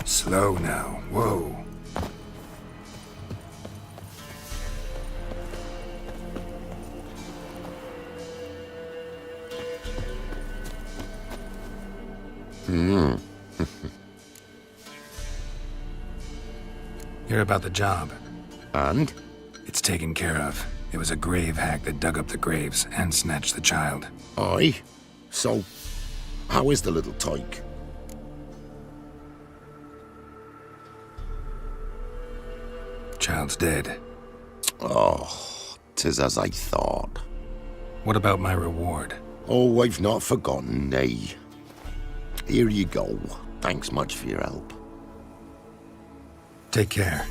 Slow now. Whoa. Hear about the job. And? It's taken care of. It was a grave hack that dug up the graves and snatched the child. Aye? So, how is the little tyke? Child's dead. Oh, 'tis as I thought. What about my reward? Oh, I've not forgotten, nay. Here you go. Thanks much for your help. Take care.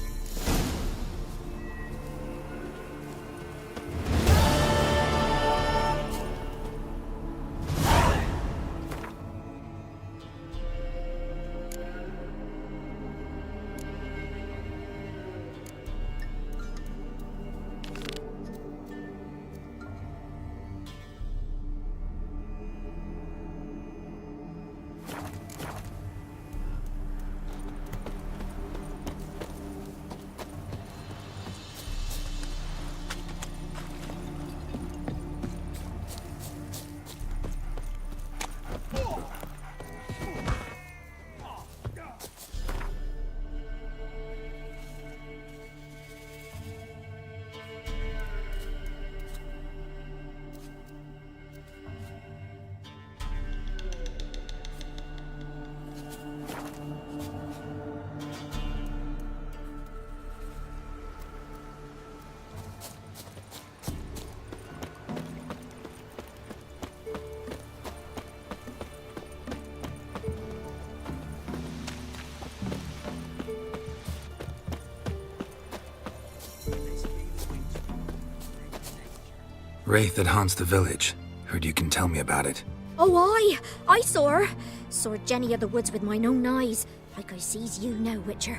Wraith that haunts the village. Heard you can tell me about it. Oh, I saw her. Saw Jenny of the woods with mine own eyes, like I sees you now, Witcher.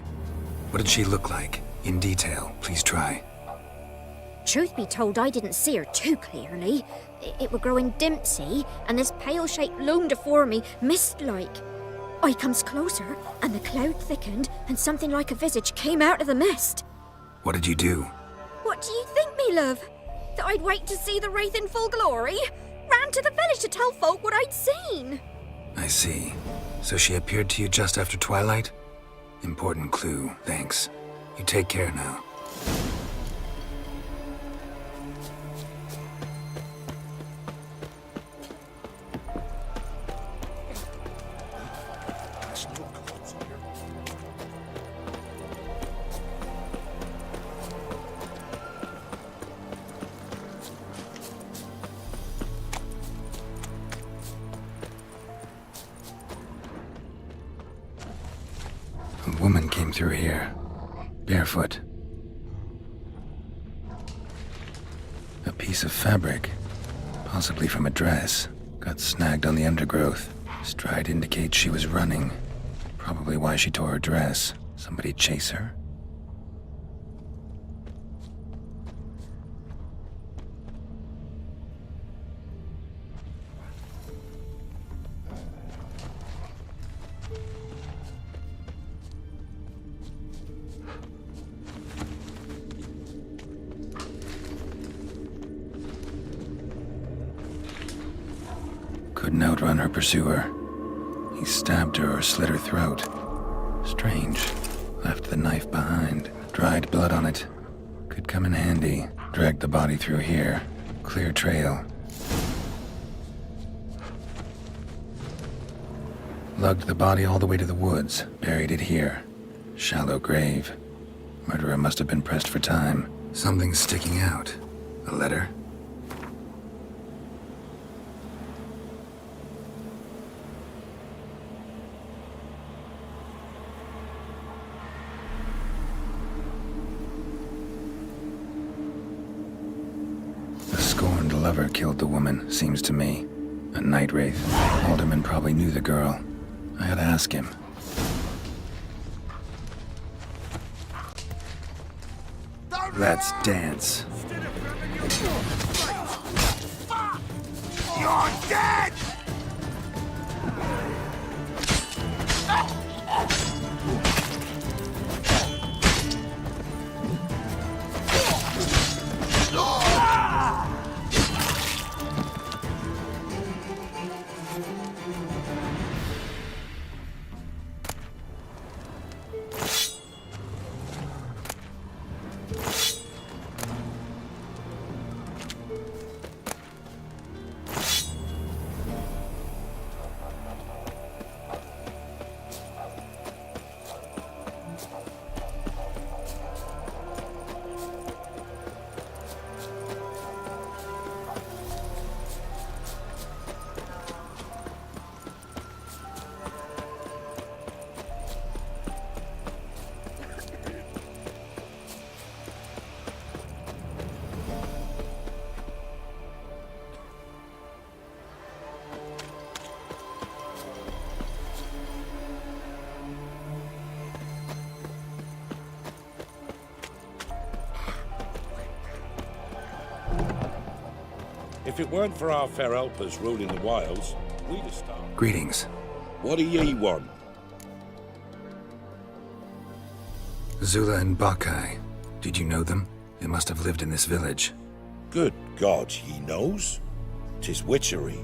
What did she look like? In detail, please try. Truth be told, I didn't see her too clearly. It were growing dim, see, and this pale shape loomed afore me, mist-like. I comes closer, and the cloud thickened, and something like a visage came out of the mist. What did you do? What do you think, me love? That I'd wait to see the wraith in full glory? Ran to the village to tell folk what I'd seen. I see. So she appeared to you just after twilight? Important clue, thanks. You take care now. A woman came through here, barefoot. piece of fabric, possibly from a dress, got snagged on the undergrowth. Stride indicates she was running. Probably why she tore her dress. Somebody chase her? Couldn't outrun her pursuer. He stabbed her or slit her throat. Strange. Left the knife behind. Dried blood on it. Could come in handy. Dragged the body through here. Clear trail. Lugged the body all the way to the woods. Buried it here. Shallow grave. Murderer must have been pressed for time. Something's sticking out. A letter? Lover killed the woman, seems to me. A night wraith. Alderman probably knew the girl. I had to ask him. Let's dance. You're dead! If it weren't for our fair helpers ruling the wilds, we'd have starved. Greetings. What do ye want? Zula and Bakai. Did you know them? They must have lived in this village. Good God, he knows. 'Tis witchery.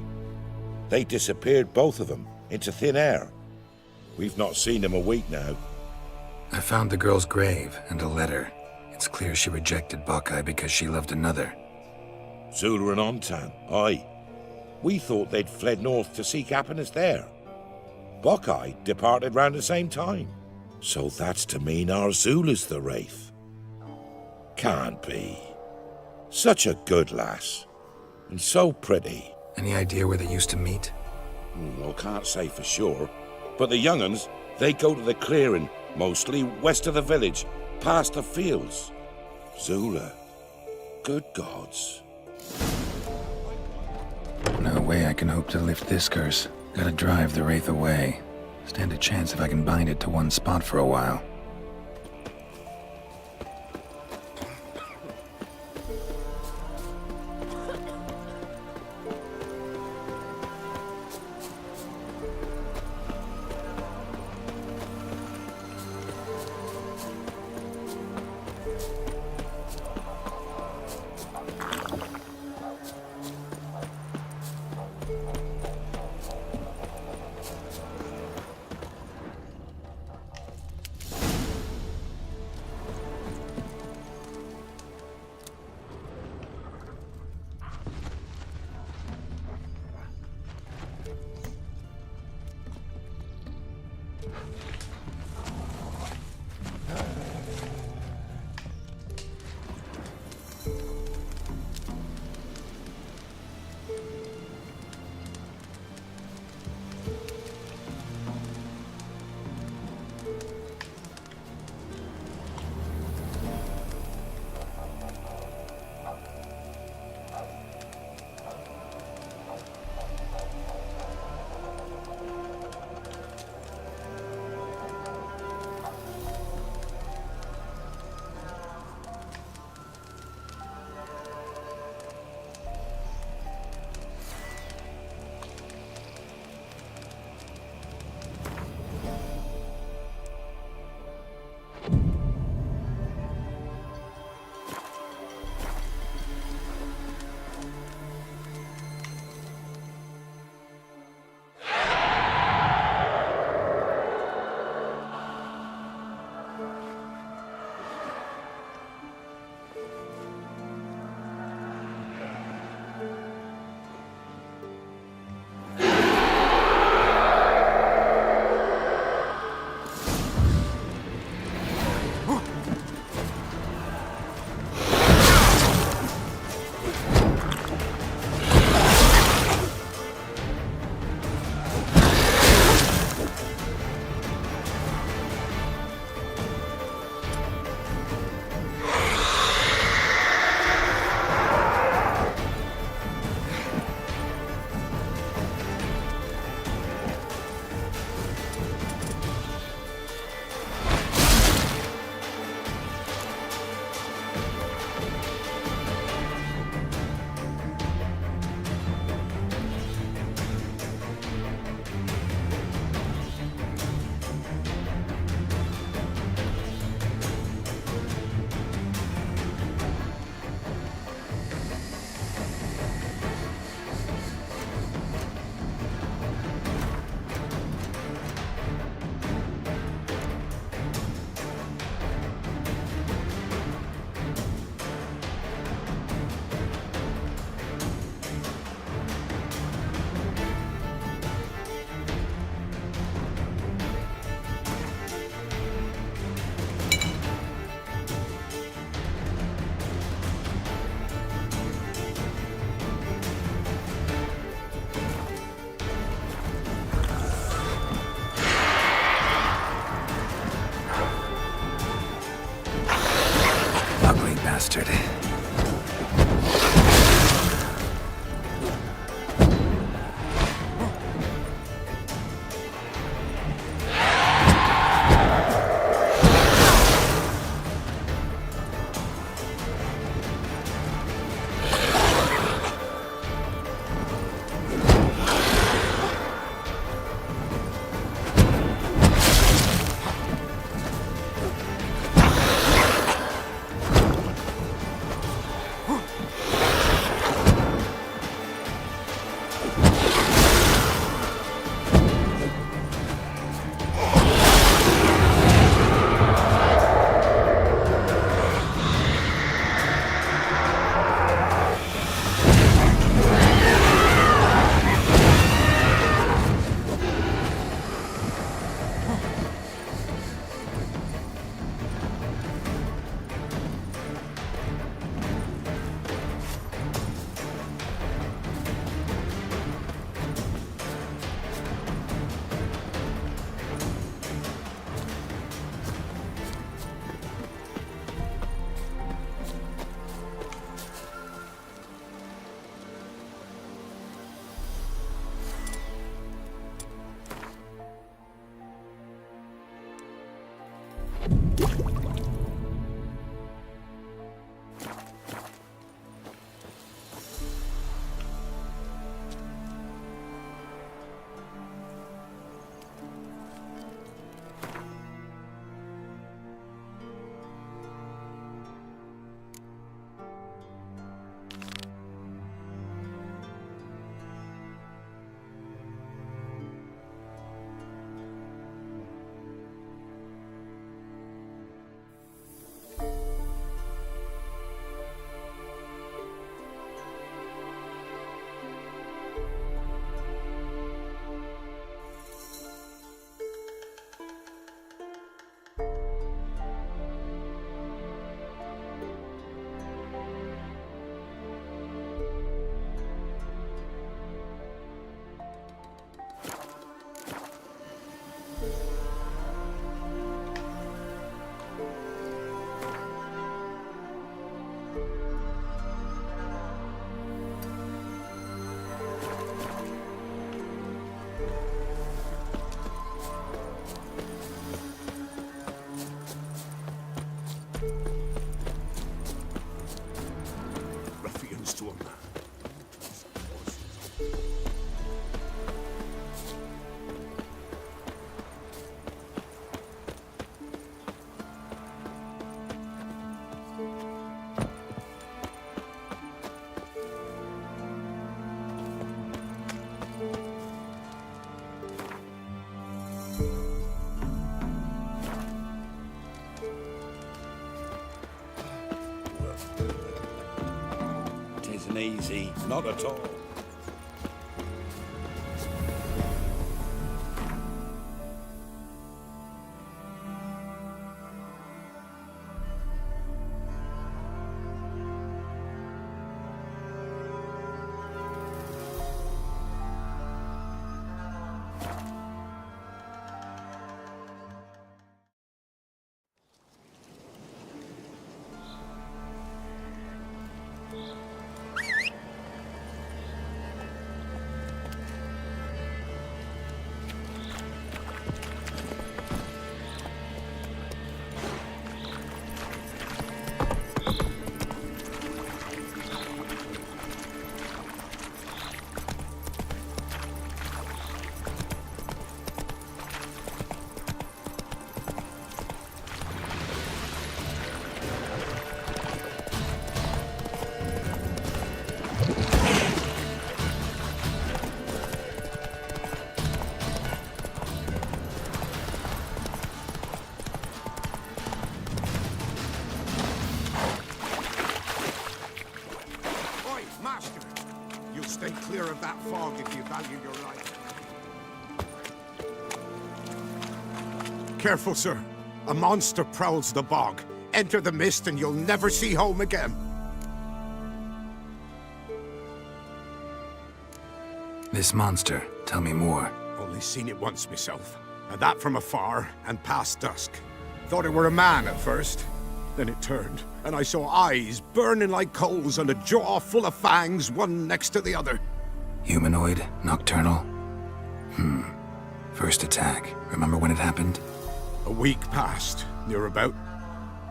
They disappeared, both of them, into thin air. We've not seen them a week now. I found the girl's grave and a letter. It's clear she rejected Bakai because she loved another. Zula and Ontan, aye. We thought they'd fled north to seek happiness there. Bakai departed round the same time. So that's to mean our Zula's the wraith. Can't be. Such a good lass. And so pretty. Any idea where they used to meet? Well, can't say for sure. But the young'uns, they go to the clearing, mostly west of the village, past the fields. Zula. Good gods. No way I can hope to lift this curse. Gotta drive the wraith away. Stand a chance if I can bind it to one spot for a while. next to him. Tisn't easy, not at all. Master, you'll stay clear of that fog if you value your life. Careful, sir. A monster prowls the bog. Enter the mist and you'll never see home again. This monster, tell me more. Only seen it once myself, and that from afar and past dusk. Thought it were a man at first. Then it turned, and I saw eyes burning like coals and a jaw full of fangs, one next to the other. Humanoid? Nocturnal? First attack. Remember when it happened? A week passed, near about.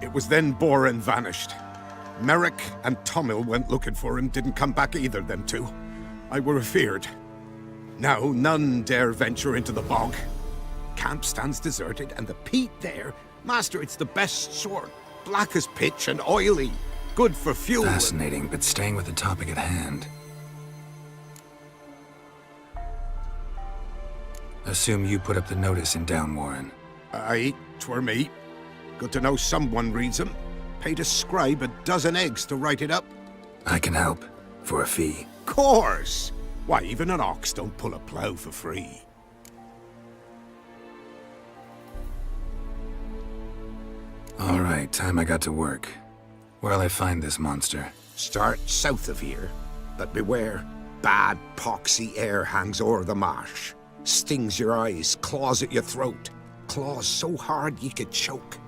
It was then Boren vanished. Merrick and Tomil went looking for him, didn't come back either, them two. I were afeard. Now none dare venture into the bog. Camp stands deserted, and the peat there, Master, it's the best sort. Black as pitch and oily. Good for fuel. Fascinating, but staying with the topic at hand. Assume you put up the notice in Downwarren. Aye, 'twere me. Good to know someone reads 'em. Paid a scribe a dozen eggs to write it up. I can help. For a fee. Course! Why, even an ox don't pull a plough for free. All right, time I got to work. Where'll I find this monster? Start south of here, but beware. Bad, poxy air hangs o'er the marsh. Stings your eyes, claws at your throat. Claws so hard ye could choke.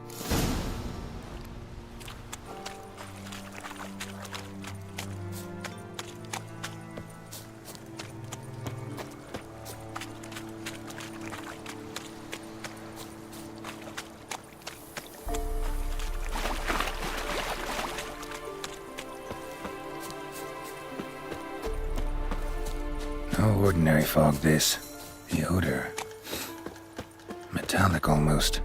No ordinary fog, this. The odor. Metallic almost.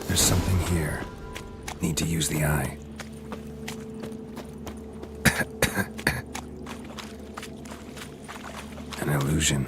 There's something here. Need to use the eye. An illusion.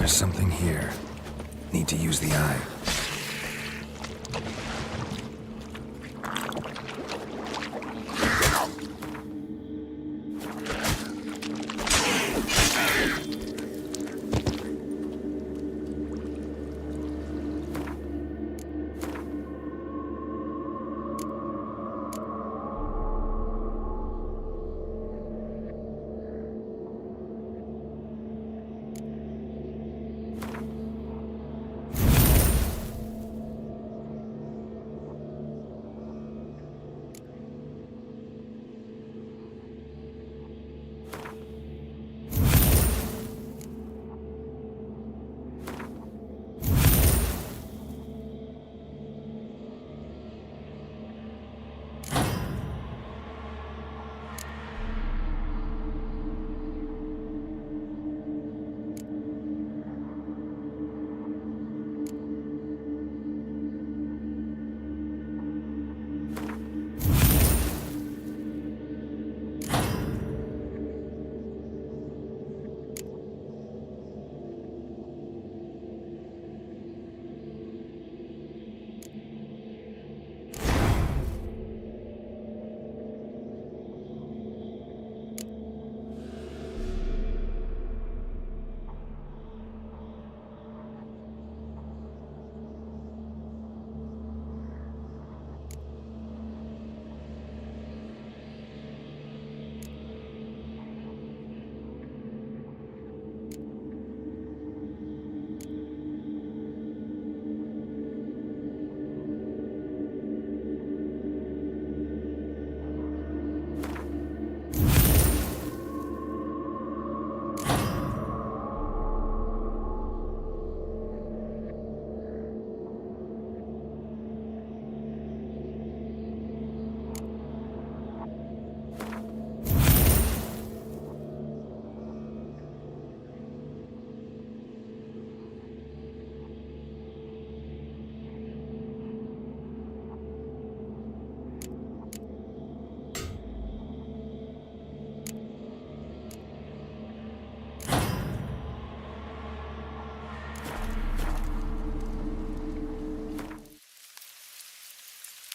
There's something here. Need to use the eye.